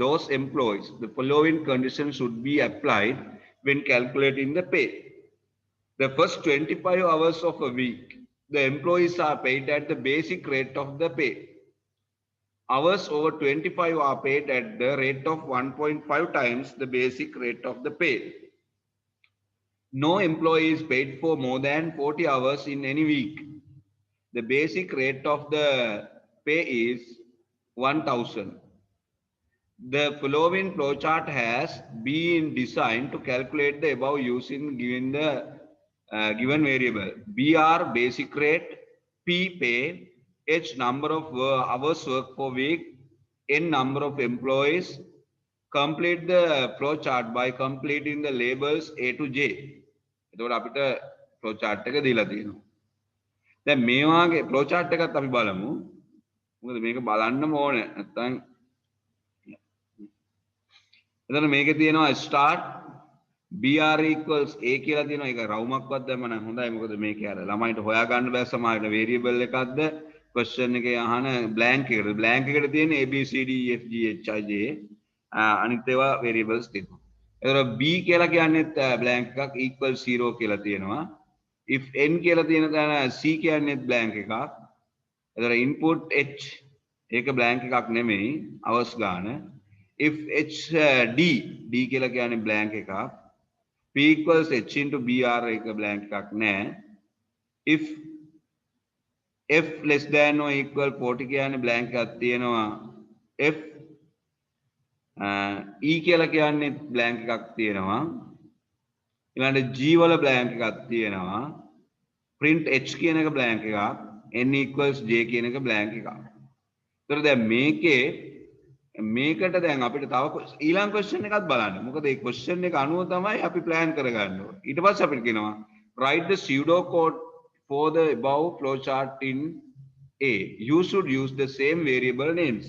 those employees. The following conditions should be applied when calculating the pay. The first 25 hours of a week, the employees are paid at the basic rate of the pay. Hours over 25 are paid at the rate of 1.5 times the basic rate of the pay. No employee is paid for more than 40 hours in any week. The basic rate of the pay is 1,000. The following flowchart has been designed to calculate the above using given variable. BR basic rate, P pay, H number of hours work per week, n number of employees. Complete the flow chart by completing the labels A to J. එතකොට අපිට flow chart එක දීලා තියෙනවා. දැන් මේ වාගේ flow chart එකත් අපි බලමු. මොකද මේක බලන්නම ඕනේ. නැත්නම් එතන මේකේ තියෙනවා start br equals a කියලා තියෙනවා. ඒක රවුමක්වත් දැම්ම නම් හොඳයි. මොකද මේකේ අර ළමයින්ට හොයා ගන්න බෑ සමහරවිට variable එකක්ද question එකේ අහන blank එකට. blank එකට තියෙන්නේ a b c d e f g h i j අනිත් ඒවා variables තියෙනවා. එතකොට b කියලා කියන්නේත් blank එකක් equal 0 කියලා තියෙනවා. if n කියලා තියෙන තැන c කියන්නේත් blank එකක්. එතකොට input h ඒක blank එකක් නෙමෙයි hours ගාන. if h d කියලා කියන්නේ blank එකක්. p equals h into br එක blank එකක් නෑ. if f less than or equal 40 කියන්නේ blank එකක් තියෙනවා. f e කියලා කියන්නේ blank එකක් තියෙනවා. ඊළඟට g වල blank එකක් තියෙනවා. print h කියන එක blank එකක්. n equals j කියන එක blank එකක්. ඒතර දැන් මේකට දැන් අපිට තව ඊළඟ question එකක් බලන්න. මොකද මේ question එක අනුව තමයි අපි plan කරගන්න ඕනේ. ඊට පස්සේ අපිට කියනවා write the pseudo code for the above flowchart in A. You should use the same variable names.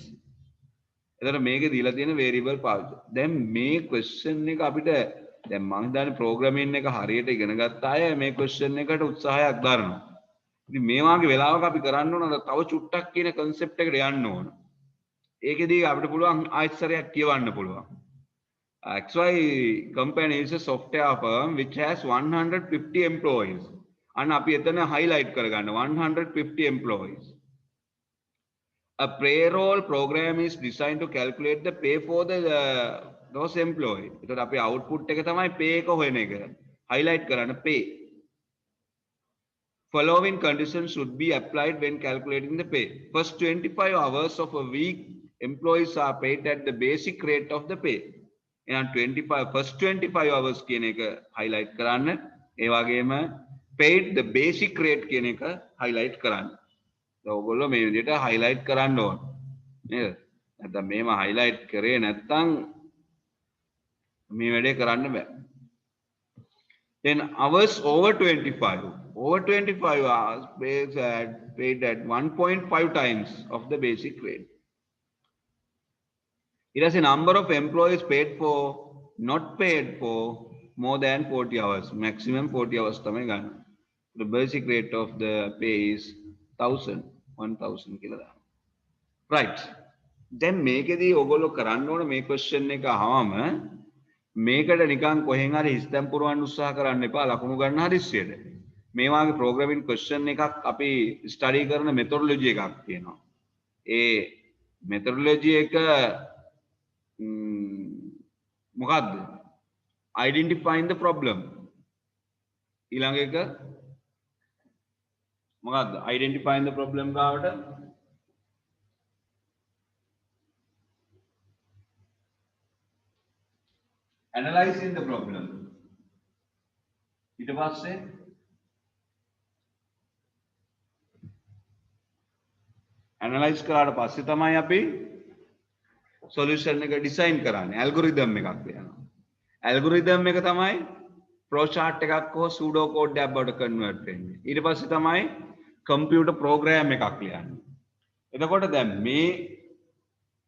එතන මේකේ දීලා තියෙන variable පාවිච්චි. දැන් මේ question එක අපිට දැන් මම හිතන්නේ programming එක හරියට ඉගෙන ගත්ත අය මේ question එකට උත්සාහයක් දරනවා. ඉතින් මේ වාගේ වෙලාවක අපි කරන්න ඕන තව චුට්ටක් කියන concept එකට යන්න ඕන. ඒකෙදී අපිට පුළුවන් ආයෙත් සැරයක් කියවන්න පුළුවන්. XY company is a software firm which has 150 employees. අන්න අපි එතන highlight කරගන්න 150 employees. A payroll program is designed to calculate the pay for those employees. එතකොට අපි output එක තමයි pay එක හොයන එක. highlight කරන්න pay. Following conditions should be applied when calculating the pay. First 25 hours of a week employees are paid at the basic rate of the pay. එහෙනම් first 25 hours කියන එක highlight කරන්න. ඒ වගේම paid the basic rate කියන එක highlight කරන්න. ඔයගොල්ලෝ මේ විදිහට highlight කරන්න ඕන. නේද? නැත්නම් මේව highlight කරේ නැත්නම් මේ වැඩේ කරන්න බෑ. Then hours over 25. Over 25 hours paid at 1.5 times of the basic rate. It has a number of employees paid for, not paid for more than 40 hours. Maximum 40 hours තමයි ගන්න. The basic rate of the pay is 1000 කියලා දාන්න. Right. දැන් මේකෙදී ඔයගොල්ලෝ කරන්න ඕන මේ question එක අහවම මේකට නිකන් කොහෙන් හරි හිස්තැන් පුරවන්න උත්සාහ කරන්න එපා ලකුණු ගන්න හදිස්සියට. මේ වාගේ programming question එකක් අපි study කරන methodology එකක් තියෙනවා. ඒ methodology එක මොකද්ද? Identifying the problem. ඊළඟ එක මොකද්ද? Identifying the problem ගාවට analyzing the problem. ඊට පස්සේ analyze කරාට පස්සේ තමයි අපි solution එක design කරන්නේ. algorithm එකක් දෙනවා. algorithm එක තමයි flow chart එකක් හෝ pseudo code එකක් බවට convert වෙන්නේ. ඊට පස්සේ තමයි computer program එකක් ලියන්නේ. එතකොට දැන්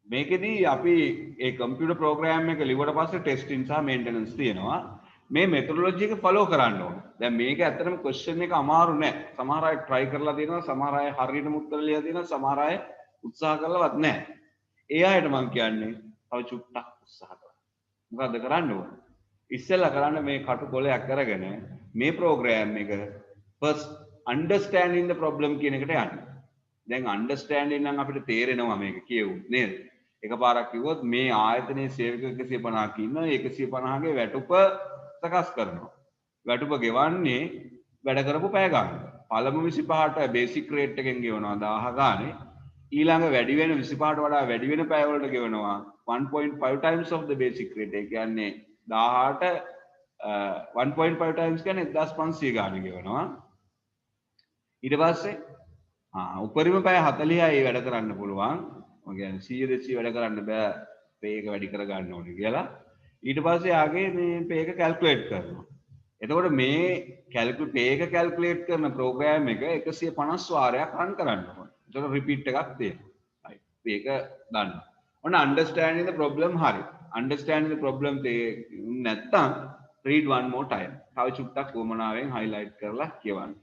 මේකෙදී අපි ඒ computer program එක ලිව්වට පස්සේ testing සහ maintenance තියෙනවා. මේ methodology එක follow කරන්න ඕන. දැන් මේක ඇත්තටම question එක අමාරු නෑ. සමහර අය try කරලා තියෙනවා, සමහර අය හරියටම උත්තර ලියලා තියෙනවා, සමහර අය උත්සාහ කරලවත් නෑ. ඒ අයට මම කියන්නේ තව චුට්ටක් උත්සාහ කරන්න. මොකද්ද කරන්න ඕන? ඉස්සෙල්ලා කරන්න මේ කටුකොලයක් අරගෙන මේ program එක first understanding the problem කියන එකට යන්න. දැන් understanding නම් අපිට තේරෙනවා මේක කියවුත් නේද? එකපාරක් කිව්වොත් මේ ආයතනයේ සේවක 150ක් ඉන්නවා. 150ගේ වැටුප සකස් කරනවා. වැටුප ගෙවන්නේ වැඩ කරපු පැය ගන්න. පළමු 25ට බේසික් රේට් එකෙන් ගෙවනවා 1000 ගානේ. ඊළඟ වැඩි වෙන 25ට වඩා වැඩි වෙන පැය වලට ගෙවනවා 1.5 times of the basic rate. ඒ කියන්නේ 1000ට 1.5 times කියන්නේ 1500 ගානේ ගෙවනවා. ඊට පස්සේ උපරිම පැය 40යි වැඩ කරන්න පුළුවන්. මම කියන්නේ 100 200 වැඩ කරන්න බෑ pay එක වැඩි කර ගන්න ඕනේ කියලා. ඊට පස්සේ ආගේ මේ pay එක calculate කරනවා. එතකොට මේ pay එක calculate කරන program එක 150 වාරයක් run කරන්න ඕනේ. එතකොට repeat එකක් තියෙනවා. right. pay එක දන්න. ඔන්න understanding the problem හරි. understanding the problem නැත්තම් read one more time. තව චුට්ටක් උවමනාවෙන් highlight කරලා කියවන්න.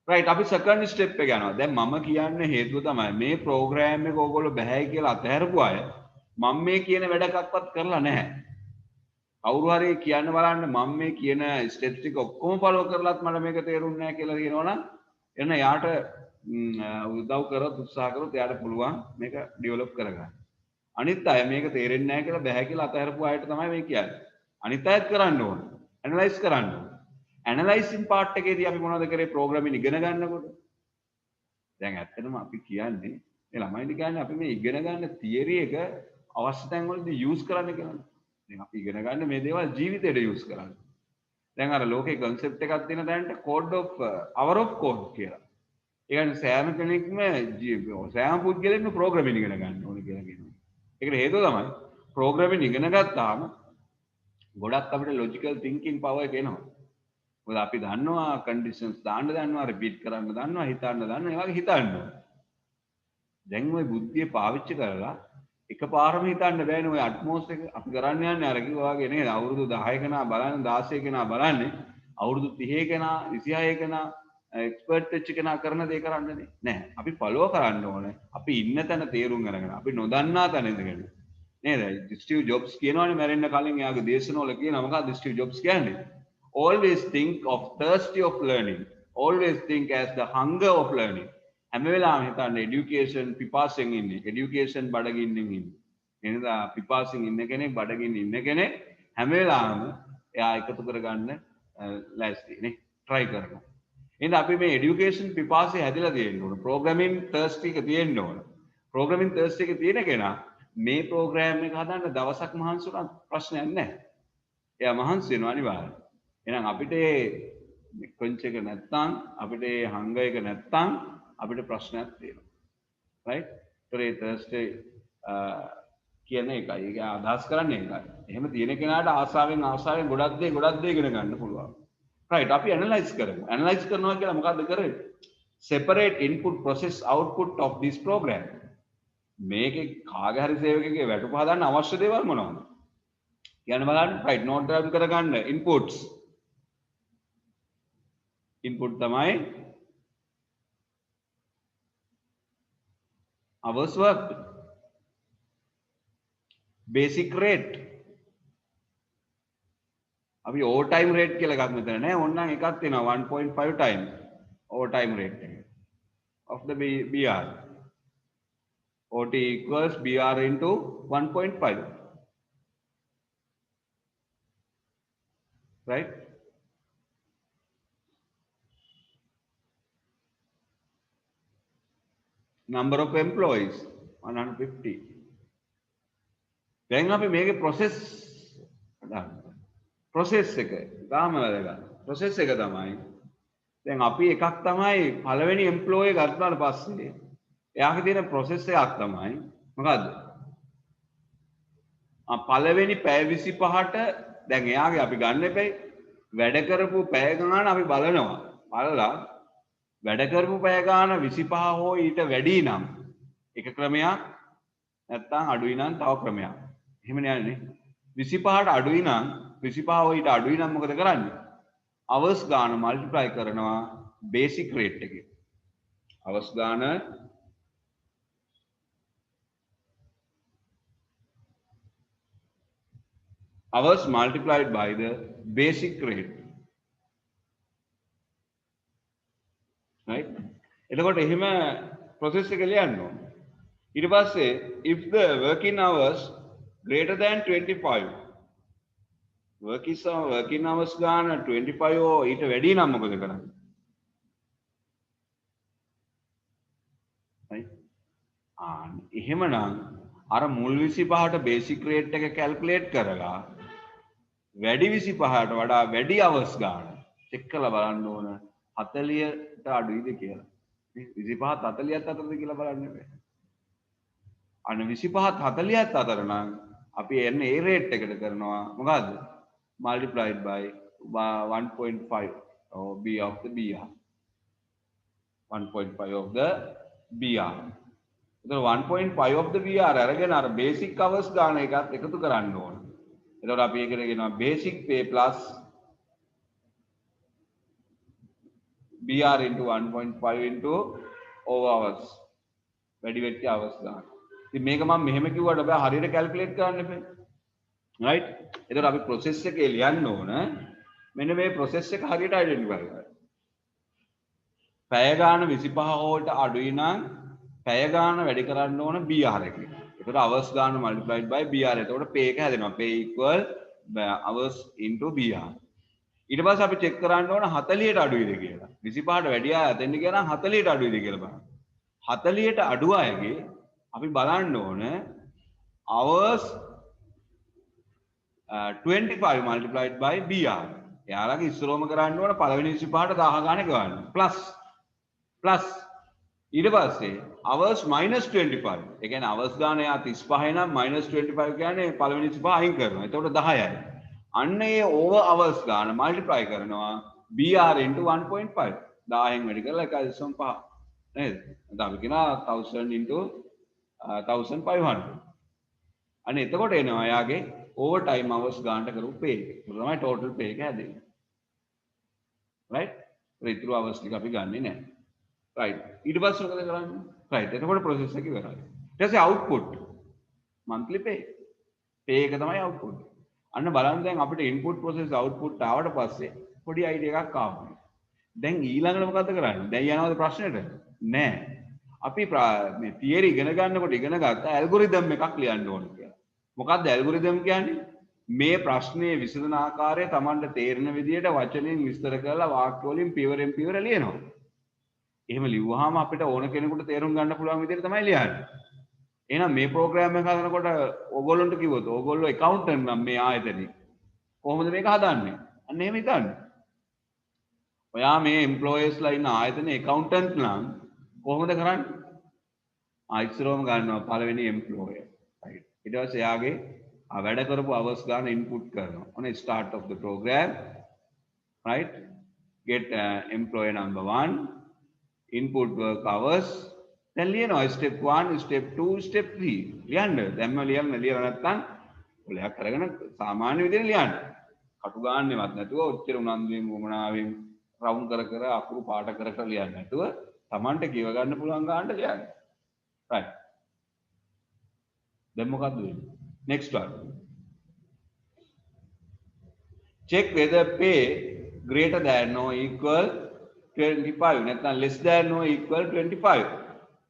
right අපි second step එක යනවා. දැන් මම කියන්නේ හේතුව තමයි මේ program එක ඕගොල්ලෝ බෑයි කියලා අතහැරපු අය මම මේ කියන වැඩකක්වත් කරලා නැහැ. කවුරු හරි කියන්න බලන්න මම මේ කියන ස්ටෙප්ස් ටික ඔක්කොම follow කරලත් මට මේක තේරුන්නේ නැහැ කියලා කියනවනම් එන්න යාට උදව් කරොත් උත්සාහ කරොත් එයාට පුළුවන් මේක ඩෙවලොප් කරගන්න. අනිත් අය මේක තේරෙන්නේ නැහැ කියලා බෑ කියලා අතහැරපු අයට තමයි මේ කියන්නේ. අනිත් අයත් කරන්න ඕන. ඇනලයිස් කරන්න ඕන. ඇනලයිසින් පාර්ට් එකේදී අපි මොනවද කරේ ප්‍රෝග්‍රෑමින් ඉගෙන ගන්නකොට? දැන් ඇත්තටම අපි කියන්නේ මේ ළමයින්ට කියන්නේ අපි මේ ඉගෙන ගන්න තියරි එක අවශ්‍ය තැන් වලදී යූස් කරන්න කියලා. දැන් අපි ඉගෙන ගන්න මේ දේවල් ජීවිතේට යූස් කරන්න. දැන් අර ලෝකේ concept එකක් තියෙන දැනට code of hour of code කියලා. ඒ කියන්නේ සෑම කෙනෙක්ම සෑම පුද්ගලෙක්ම ප්‍රෝග්‍රෑමින් ඉගෙන ගන්න ඕනේ කියලා කියනවා. ඒකට හේතුව තමයි ප්‍රෝග්‍රෑමින් ඉගෙන ගත්තාම ගොඩක් අපිට logical thinking power එක එනවා. මොකද අපි දන්නවා conditions දාන්න දන්නවා repeat කරන්න දන්නවා හිතන්න දන්නවා ඒ වගේ හිතන්න ඕනේ. දැන් ওই බුද්ධිය පාවිච්චි කරලා එකපාරම හිතන්න බෑනේ ඔය අට්මෝස් එක අපි කරන්න යන්නේ අර කිව්වා වගේ නේද අවුරුදු 10 කෙනා බලන්නේ 16 කෙනා බලන්නේ අවුරුදු 30 කෙනා 26 කෙනා එක්ස්පර්ට් වෙච්ච කෙනා කරන දේ කරන්නේ නැහැ. අපි ෆලෝ කරන්න ඕනේ. අපි ඉන්න තැන තේරුම් අරගෙන අපි නොදන්නා තැන ඉඳගෙන නේද? ස්ටිව් ජොබ්ස් කියනවානේ මැරෙන්න කලින් එයාගේ දේශනවල කියනවා මොකක්ද ස්ටිව් ජොබ්ස් කියන්නේ? Always think of thirsty of learning. Always think as the hunger of learning. හැම වෙලාවෙම හිතන්න education පිපාසයෙන් ඉන්නේ. education බඩගින්නෙන් ඉන්නේ. එහෙනම් පිපාසයෙන් ඉන්න කෙනෙක් බඩගින්න ඉන්න කෙනෙක් හැම වෙලාවෙම එයා එකතු කරගන්න ලෑස්ති නේ. try කරනවා. එහෙනම් අපි මේ education පිපාසය හැදිලා තියෙන්න ඕන. programming thirsty එක තියෙන්න ඕන. programming thirsty එක තියෙන කෙනා මේ program එක හදන්න දවසක් මහන්සි වුණා ප්‍රශ්නයක් නැහැ. එයා මහන්සි වෙනවා අනිවාර්යයෙන්. එහෙනම් අපිට කොන්ච් එක නැත්තම් අපිට හංග එක නැත්තම් අපිට ප්‍රශ්නයක් තියෙනවා. right? ඒතරේ Thursday කියන එකයි. ඒක අදහස් කරන්නේ ඒකයි. එහෙම තියෙන කෙනාට ආසාවෙන් ගොඩක් දේ ඉගෙන ගන්න පුළුවන්. right අපි ඇනලයිස් කරමු. ඇනලයිස් කරනවා කියලා මොකද්ද කරන්නේ? separate input process output of this program. මේකේ කාගේ හරි සේවකගේ වැටුප හදන්න අවශ්‍ය දේවල් මොනවද? කියන්න බලන්න. right note down කරගන්න inputs. input තමයි hours worked, basic rate. අපි overtime rate කියලා එකක් මෙතන නෑ. ඕනනම් එකක් තියෙනවා 1.5 time overtime rate එක of the BR. OT equals BR into 1.5. right? Number of employees 150. දැන් අපි මේකේ process එක තාම වැදගත්. process එක තමයි දැන් අපි එකක් තමයි පළවෙනි employee ගත්තාට පස්සේ එයාගේ තියෙන process එකක් තමයි මොකද්ද? පළවෙනි පැය 25ට දැන් එයාගේ අපි ගන්න එපේ වැඩ කරපු පැය ගාන අපි බලනවා. බලලා වැඩ කරපු පැය ගාන 25 හෝ ඊට වැඩි නම් එක ක්‍රමයක් නැත්නම් අඩුයි නම් තව ක්‍රමයක්. එහෙමනේ යන්නේ. 25ට අඩුයි නම් 25 හෝ ඊට අඩුයි නම් මොකද කරන්නේ? hours ගාන multiply කරනවා basic rate එකේ. hours ගාන hours multiplied by the basic rate. right? එතකොට එහෙම process එක ලියන්න ඕනේ. ඊට පස්සේ if the working hours greater than 25 working hours ගාන 25 ඕ ඊට වැඩි නම් මොකද කරන්නේ? right? එහෙමනම් අර මුල් 25ට basic rate එක calculate කරලා වැඩි 25ට වඩා වැඩි hours ගාන check කරලා බලන්න ඕන 40ට අඩුයිද කියලා. 25ත් 40ත් අතරද කියලා බලන්න බෑ. අන්න 25ත් 40ත් අතර නම් අපි එන්නේ ඒ රේට් එකට කරනවා මොකද්ද multiplied by 1.5 or b of the br 1.5 of the br එතකොට 1.5 of the br අරගෙන අර basic hours ගන්න එකත් එකතු කරන්න ඕන. එතකොට අපි ඒකට කියනවා basic pay plus br into 1.5 into over hours වැඩි වෙච්ච hours ගන්න. ඉතින් මේක මම මෙහෙම කිව්වට බෑ හරියට කැල්කියුලේට් කරන්න එපා. right? එතකොට අපි process එකේ ලියන්න ඕන මෙන්න මේ process එක හරියට identify කරගන්න. පැය ගාන 25 වලට අඩුයි නම් පැය ගාන වැඩි කරන්න ඕන BR එකේ. එතකොට hours ගාන multiplied by BR. එතකොට pay එක හැදෙනවා. pay equal hours into BR. ඊට පස්සේ අපි check කරන්න ඕන 40ට අඩුයිද කියලා. 25ට වැඩි අය අතෙන්ද කියලා නම් 40ට අඩුයිද කියලා බලන්න. 40ට අඩු අයගේ අපි බලන්න ඕන hours 25 multiplied by BR. එයාලගේ ඉස්සරෝම කරන්න ඕන පළවෙනි 25ට 1000 ගානේ ගන්න. plus ඊට පස්සේ hours minus 25. ඒ කියන්නේ hours ගාන එයා 35 නම් minus 25 කියන්නේ පළවෙනි 25 අයින් කරනවා. එතකොට 10යි. අන්න ඒ over hours ගාන multiply කරනවා BR into 1.5. 1000න් වැඩි කරලා 1.5 නේද? එතකොට අපි කියනවා 1000 into 1500. අන්න එතකොට එනවා එයාගේ over time hours ගානට කරපු pay එක. ඒක තමයි total pay එක හැදෙන්නේ. right? ඉතුරු hours ටික අපි ගන්නෙ නැහැ. right? ඊට පස්සේ මොකද කරන්නේ? right. එතකොට process එක ඉවරයි. ඊට පස්සේ output monthly pay. pay එක තමයි output. අන්න බලන්න දැන් අපිට input process output ආවට පස්සේ පොඩි idea එකක් ආවා. දැන් ඊළඟට මොකද කරන්නේ? දැන් යනවාද ප්‍රශ්නෙට? නෑ. අපි මේ theory ඉගෙන ගන්නකොට ඉගෙන ගත්ත algorithm එකක් ලියන්න ඕන කියලා. මොකක්ද algorithm කියන්නේ? මේ ප්‍රශ්නේ විසඳන ආකාරය Tamanට තේරෙන විදිහට වචනෙන් විස්තර කරලා වාක්‍ය වලින් පියවරෙන් පියවර ලියනවා. එහෙම ලිව්වහම අපිට ඕන කෙනෙකුට තේරුම් ගන්න පුළුවන් විදිහට තමයි ලියන්නේ. එහෙනම් මේ ප්‍රෝග්‍රෑම් එක හදනකොට ඕගොල්ලන්ට කිව්වොත් ඕගොල්ලෝ accountant නම් මේ ආයතනේ කොහොමද මේක හදන්නේ? අන්න එහෙම හිතන්න. ඔයා මේ employeesලා ඉන්න ආයතනේ accountant නම් කොහොමද කරන්නේ? ඉස්සරවම ගන්නවා පළවෙනි employer. right. ඊට පස්සේ එයාගේ වැඩ කරපු hours ගන්න input කරනවා. on start of the program. right. get employee number 1 input work hours. දැන් ලියනවා step 1 step 2 step 3 ලියන්න. දැන්ම ලියන්න නැත්නම් ඔලයක් කරගෙන සාමාන්‍ය විදිහට ලියන්න. කටු ගන්නවත් නැතුව ඔච්චර උනන්දුවෙන් වමනාවෙන් රවුන්ඩ් කර අකුරු පාට කර ලියන්න නැතුව Tamanට කියව ගන්න පුළුවන් ගන්නට ලියන්න. right. දැන් මොකද්ද වෙන්නේ? next one. check whether pay greater than or equal 25 නැත්නම් less than or equal 25.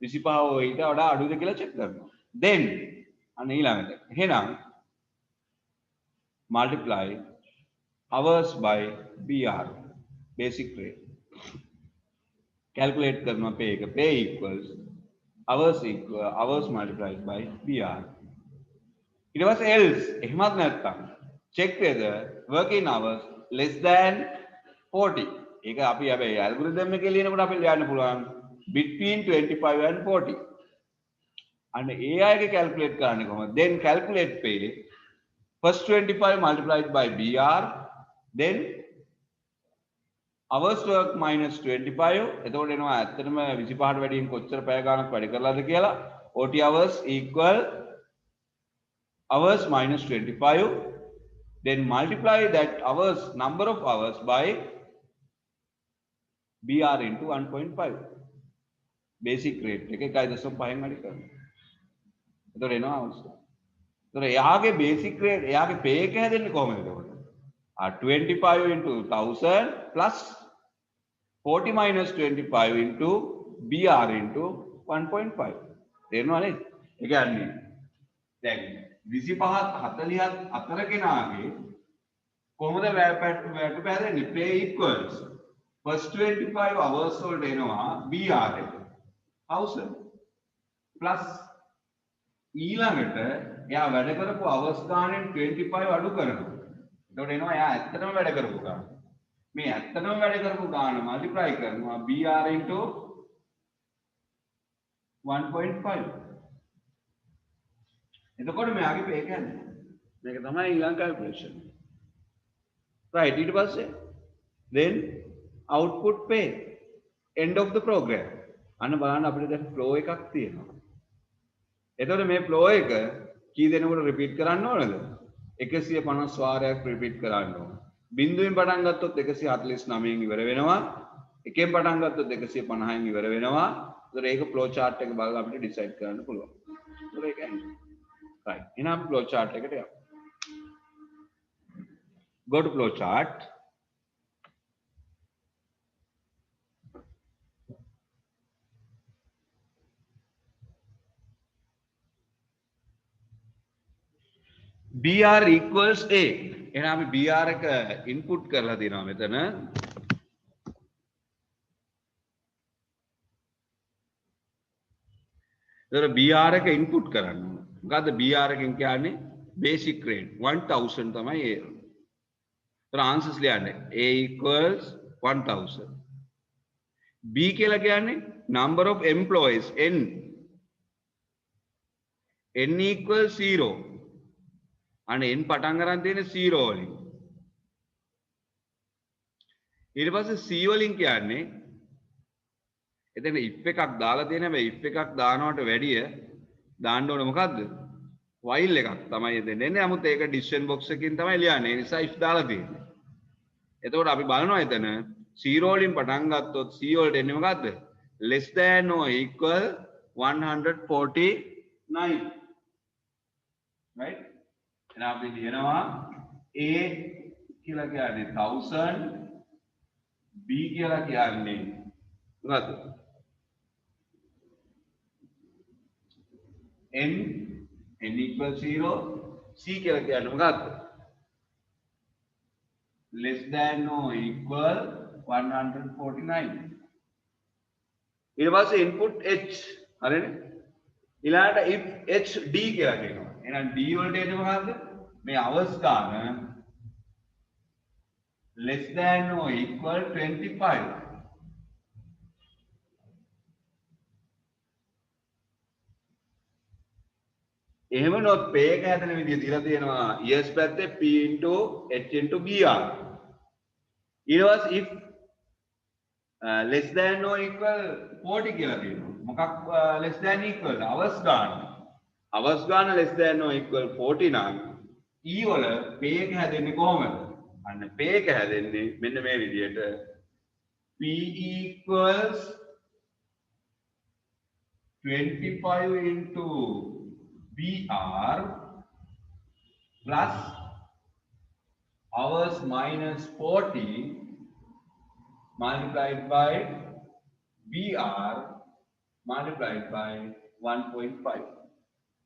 25 ඊට වඩා අඩුද කියලා check කරනවා. then අන්න ඊළඟට එහෙනම් multiply hours by BR basic rate. calculate करना pay का pay equals hours multiplied by BR. It was else එහෙමත් නැත්නම් check whether working hours less than 40. ඒක අපි හැබැයි algorithm එකේ ලියනකොට අපි ලියන්න පුළුවන් between 25 and 40. අන්න ඒ අයගේ calculate කරන්නේ කොහොමද? then calculate pay first 25 multiplied by BR then hours work minus 25. එතකොට එනවා ඇත්තටම 25ට වැඩියෙන් කොච්චර පැය ගාණක් වැඩි කරලාද කියලා. OT hours equal hours minus 25. then multiply that hours number of hours by BR into 1.5. basic rate එක 1.5න් වැඩි කරනවා. එතකොට එනවා hours. එතකොට එයාගේ basic rate එයාගේ pay එක හැදෙන්නේ කොහොමද එතකොට? 25 into 1000 plus 40 minus 25 into BR into 1.5. තේරෙනව නේද? ඒ කියන්නේ දැන් 25ත් 40ත් අතර කෙනාගේ කොහොමද වැට පැහැදෙන්නේ? pay equals first 25 hours වලට එනවා BR එක 1000 plus ඊළඟට එයා වැඩ කරපු hours ගානෙන් 25 අඩු කරනවා. එතකොට එනවා එයා ඇත්තටම වැඩ කරපු ගාන. මේ ඇත්තටම වැඩ කරපු ගාන multiply කරනවා BR into 1.5. එතකොට මෙයාගේ pay කියන්නේ මේක තමයි ඊළඟ calculation. right ඊට පස්සේ then output pay end of the program. අන්න බලන්න අපිට දැන් flow එකක් තියෙනවා. එතකොට මේ flow එක කී දෙනෙකුට repeat කරන්න ඕනද? 150 වාරයක් repeat කරන්න ඕන. බිඳුවෙන් පටන් ගත්තොත් 149න් ඉවර වෙනවා. එකෙන් පටන් ගත්තොත් 150න් ඉවර වෙනවා. ඒතර ඒක flow chart එක බලලා අපිට decide කරන්න පුළුවන්. ඒතර ඒක right. එහෙනම් flow chart එකට යමු. Go to flow chart. BR equals A. එහෙනම් අපි BR එක input කරලා දෙනවා මෙතන. ඒතර BR එක input කරන්න ඕන. මොකද්ද BR එකෙන් කියන්නේ? basic rate 1000 තමයි A. ඒතර answers ලියන්න. A equals 1000. B කියලා කියන්නේ number of employees n. n equals 0. අනේ n පටන් ගන්න තියෙන්නේ 0 වලින්. ඊට පස්සේ c වලින් කියන්නේ එතන if එකක් දාලා තියෙන හැබැයි if එකක් දානවට වැඩිය දාන්න ඕනේ මොකද්ද? while එකක් තමයි දෙන්නේ. නමුත් ඒක decision box එකකින් තමයි ලියන්නේ. ඒ නිසා if දාලා තියෙන්නේ. එතකොට අපි බලනවා එතන 0 වලින් පටන් ගත්තොත් c වලට එන්නේ මොකද්ද? less than or equal 149. right? එහෙනම් අපි ලියනවා A කියලා කියන්නේ 1000 B කියලා කියන්නේ මොකද්ද? n equals 0 C කියලා කියන්නේ මොකද්ද? less than or equal 149. ඊට පස්සේ input h හරිනේ? ඊළඟට if h d කියලා කියනවා. එහෙනම් d වලට එන්නේ මොකද්ද? මේ hours ගන්න less than or equal 25. එහෙම නොත් pay එක හැදෙන විදිය දීලා තියෙනවා years පැත්තේ p into h into br. ඊට පස්සේ if less than or equal 40 කියලා තියෙනවා. මොකක් less than equal hours ගන්න. hours ගන්න less than or equal 40 නම් e වල pay එක හැදෙන්නේ කොහොමද? අන්න pay එක හැදෙන්නේ මෙන්න මේ විදියට p equals 25 into br plus hours minus 40 multiplied by br multiplied by 1.5.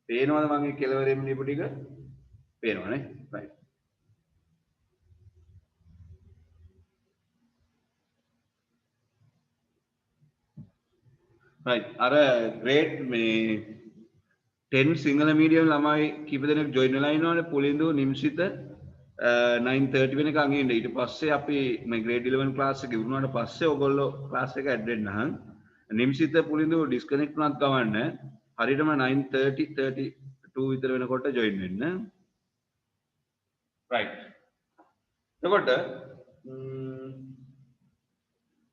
පේනවද මගේ කෙලවරෙන් ලියපු ටික? පේනවනේ. right. right. අර grade මේ 10 සිංහල මීඩියම් ළමයි කීප දෙනෙක් join වෙලා ඉන්නවනේ. පුලින්දු නිම්සිත 9:30 වෙනකන් ඉන්න. ඊට පස්සේ අපි මේ grade 11 class එක ඉවරුනාට පස්සේ ඔයගොල්ලෝ class එක add වෙන්න හං. නිම්සිත පුලින්දු disconnect වුණත් ගමන්න. හරියටම 9:30 විතර වෙනකොට join වෙන්න. right. එතකොට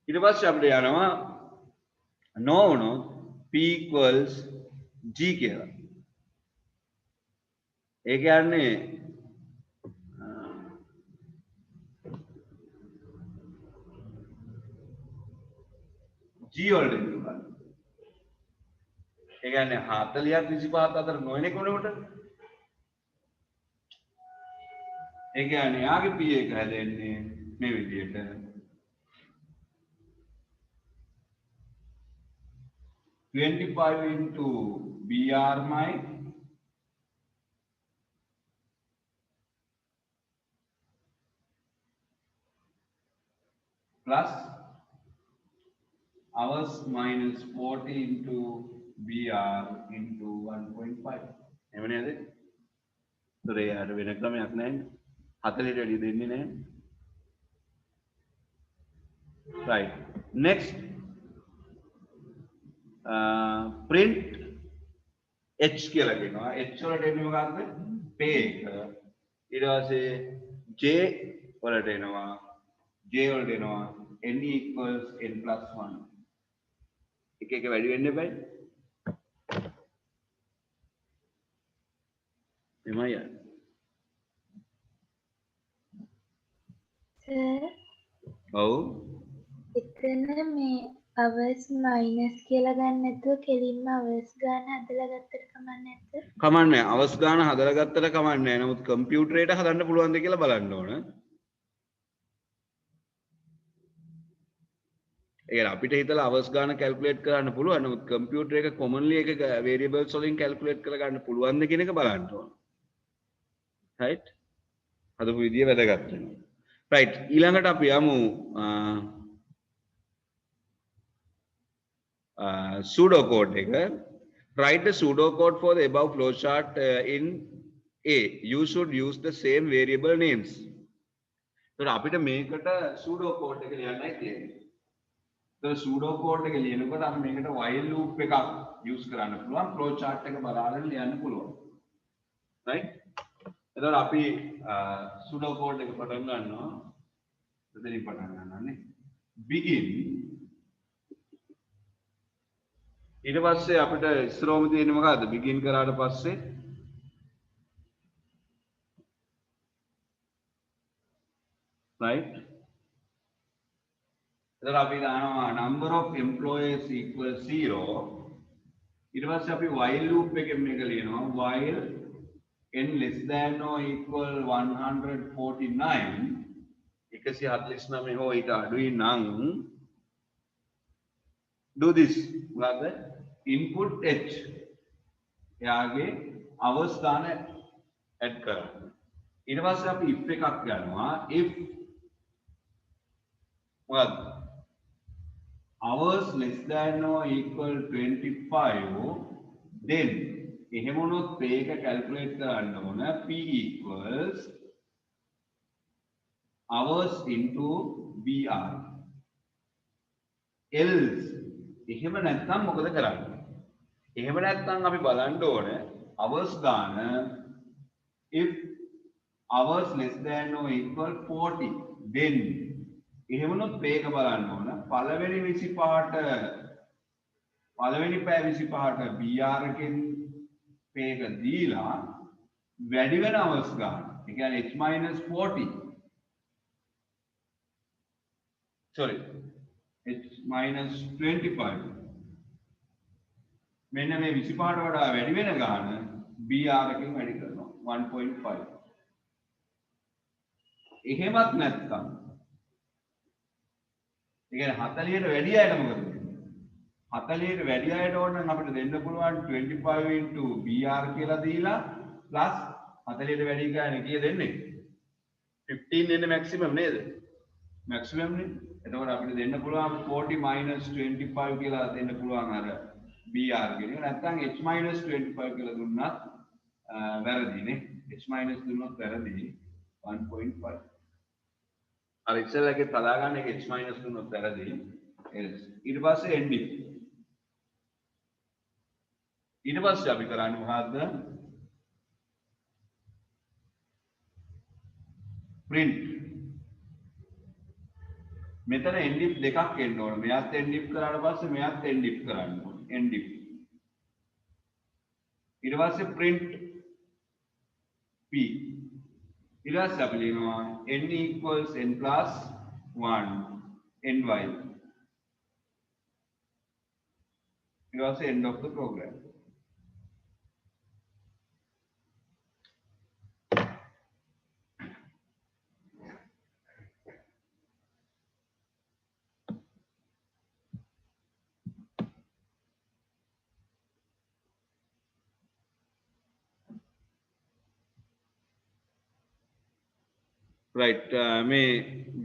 ඊට පස්සේ අපිට යනවා no වුණොත් p equals g කියලා. ඒ කියන්නේ g වලට ඉන්නවා. ඒ කියන්නේ 40ක් 25 අතර නොවන කෙනෙකුට ඒ කියන්නේ යාගේ p එක හැදෙන්නේ මේ විදිහට 25 into br my plus hours minus 40 into br into 1.5. එහෙම නේද? ඒතර ඒ අර වෙන ක්‍රමයක් නැහැ. 40ට වැඩි දෙන්නේ නැහැ. right. next print h කියලා කියනවා h වලට එන්නේ මොකක්ද pay එක ඊට පස්සේ j වලට එනවා j වලට එනවා n equals n plus 1 එක එක වැඩි වෙන්න එපායි එමය සර් ඔව් එතන මේ hours minus කියලා ගන්න නැතුව කෙලින්ම hours ගන්න හදලා ගත්තට කමක් නැද්ද? කමන්නේ අවස් ගාන හදලා ගත්තට කමන්නේ නමුත් කම්පියුටරේට හදන්න පුළුවන්ද කියලා බලන්න ඕන ඒ අපිට හිතලා අවස් ගාන කැල්කියුලේට් කරන්න පුළුවන් නමුත් කම්පියුටර් එක කොමන්ලි එක වේරියබල්ස් වලින් කැල්කියුලේට් කරගන්න පුළුවන්ද කියන එක බලන්න ඕන right හදපු විදිය වැදගත් වෙනවා right ඊළඟට අපි යමු pseudocode එක write the pseudocode for the above flowchart in A you should use the same variable names so අපිට මේකට pseudocode එක ලියන්නයි තියෙන්නේ so pseudocode එක ලියනකොට අපි මේකට while loop එකක් use කරන්න පුළුවන් flowchart එක බලාගෙන ලියන්න පුළුවන් right එතකොට අපි pseudocode එක පටන් ගන්නවා එතනින් පටන් ගන්නවානේ begin ඊට පස්සේ අපිට ඉස්සරෝම තියෙන්නේ මොකද්ද begin කරාට පස්සේ right එතකොට අපි දානවා number of employees equals 0 ඊට පස්සේ අපි while loop එකෙන් මේක ලියනවා while n less than or equal 149 149 හෝ ඊට අඩුයි නම් do this මොකද්ද input h එයාගේ අවස්ථාන add කරන්න ඊට පස්සේ අපි if එකක් ගන්නවා if මොකද්ද hours less than or equal 25 then එහෙම වුණොත් pay එක calculate කරන්න ඕන p equals hours into br else එහෙම නැත්නම් මොකද කරන්නේ එහෙම නැත්නම් අපි බලන්න ඕන hours ගාන if hours less than or equal 40 then එහෙම වුණොත් pay එක බලන්න ඕන පළවෙනි 25ට පළවෙනි පැය 25ට br එකෙන් pay එක දීලා වැඩි වෙන hours ගාන ඒ කියන්නේ h-40 sorry h-25 මෙන්න මේ 25ට වඩා වැඩි වෙන ගාන br එකෙන් වැඩි කරනවා 1.5 එහෙමත් නැත්නම් ඒ කියන්නේ 40ට වැඩි අයට මොකද වෙන්නේ 40ට වැඩි අයට ඕන නම් අපිට දෙන්න පුළුවන් 25 into br කියලා දීලා plus 40ට වැඩි ගානේ කීය දෙන්නේ 15 දෙන්නේ maximum නේද maximum නේ එතකොට අපිට දෙන්න පුළුවන් 40 minus 25 කියලා දෙන්න පුළුවන් අර br කියන එක නැත්නම් h minus 25 කියලා දුන්නත් වැරදි නේ h minus දුන්නොත් වැරදි 1.5 අර ඉස්සෙල්ලා එකේ තදා ගන්න එක h minus දුන්නොත් වැරදි ඊට පස්සේ end ඊට පස්සේ අපි කරන්නේ මොකද්ද print මෙතන end if දෙකක් එන්න ඕන මෙයාත් end if කරාට පස්සේ මෙයාත් end if කරන්න ඕන end if ඊට පස්සේ print p ඊට පස්සේ අපි ලියනවා n equals n plus 1 ny ඊට පස්සේ end of the program right මේ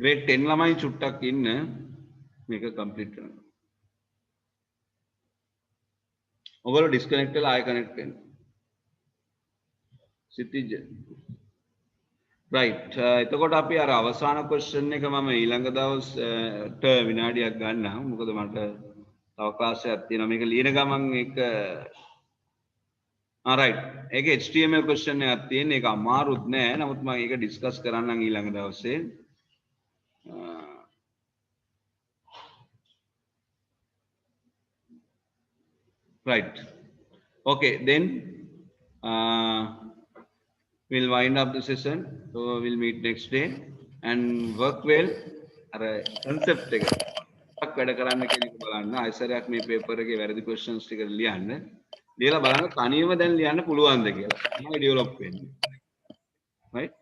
grade 10 ළමයි චුට්ටක් ඉන්න මේක complete කරන්න. ඔයගොල්ලෝ disconnect වෙලා ආයෙ connect වෙන්න. සිතිජ right එතකොට අපි අර අවසාන question එක මම ඊළඟ දවස්ට විනාඩියක් ගන්නම්. මොකද මට තව ක්ලාස් එකක් තියෙනවා. මේක ලියන ගමන් ඒක right. ඒක HTML question එකක් තියෙන එක අමාරුත් නෑ. නමුත් මම ඒක ඩිස්කස් කරන්නම් ඊළඟ දවසේ. Right. Okay, then we'll wind up the session. So we'll meet next day and work well. අර concept එක වැඩ කරන්න කියන එක බලන්න. ආයෙසරයක් මේ paper එකේ වැරදි questions ටික ලියන්න. ලියලා බලන්න තනියම දැන් ලියන්න පුළුවන්ද කියලා. තමයි develop වෙන්නේ. Right?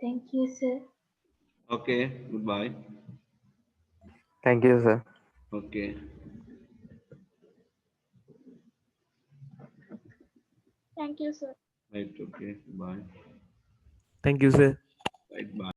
Thank you, sir. Okay, goodbye. Thank you, sir. Okay. Thank you, sir. Right, okay, bye. Thank you, sir.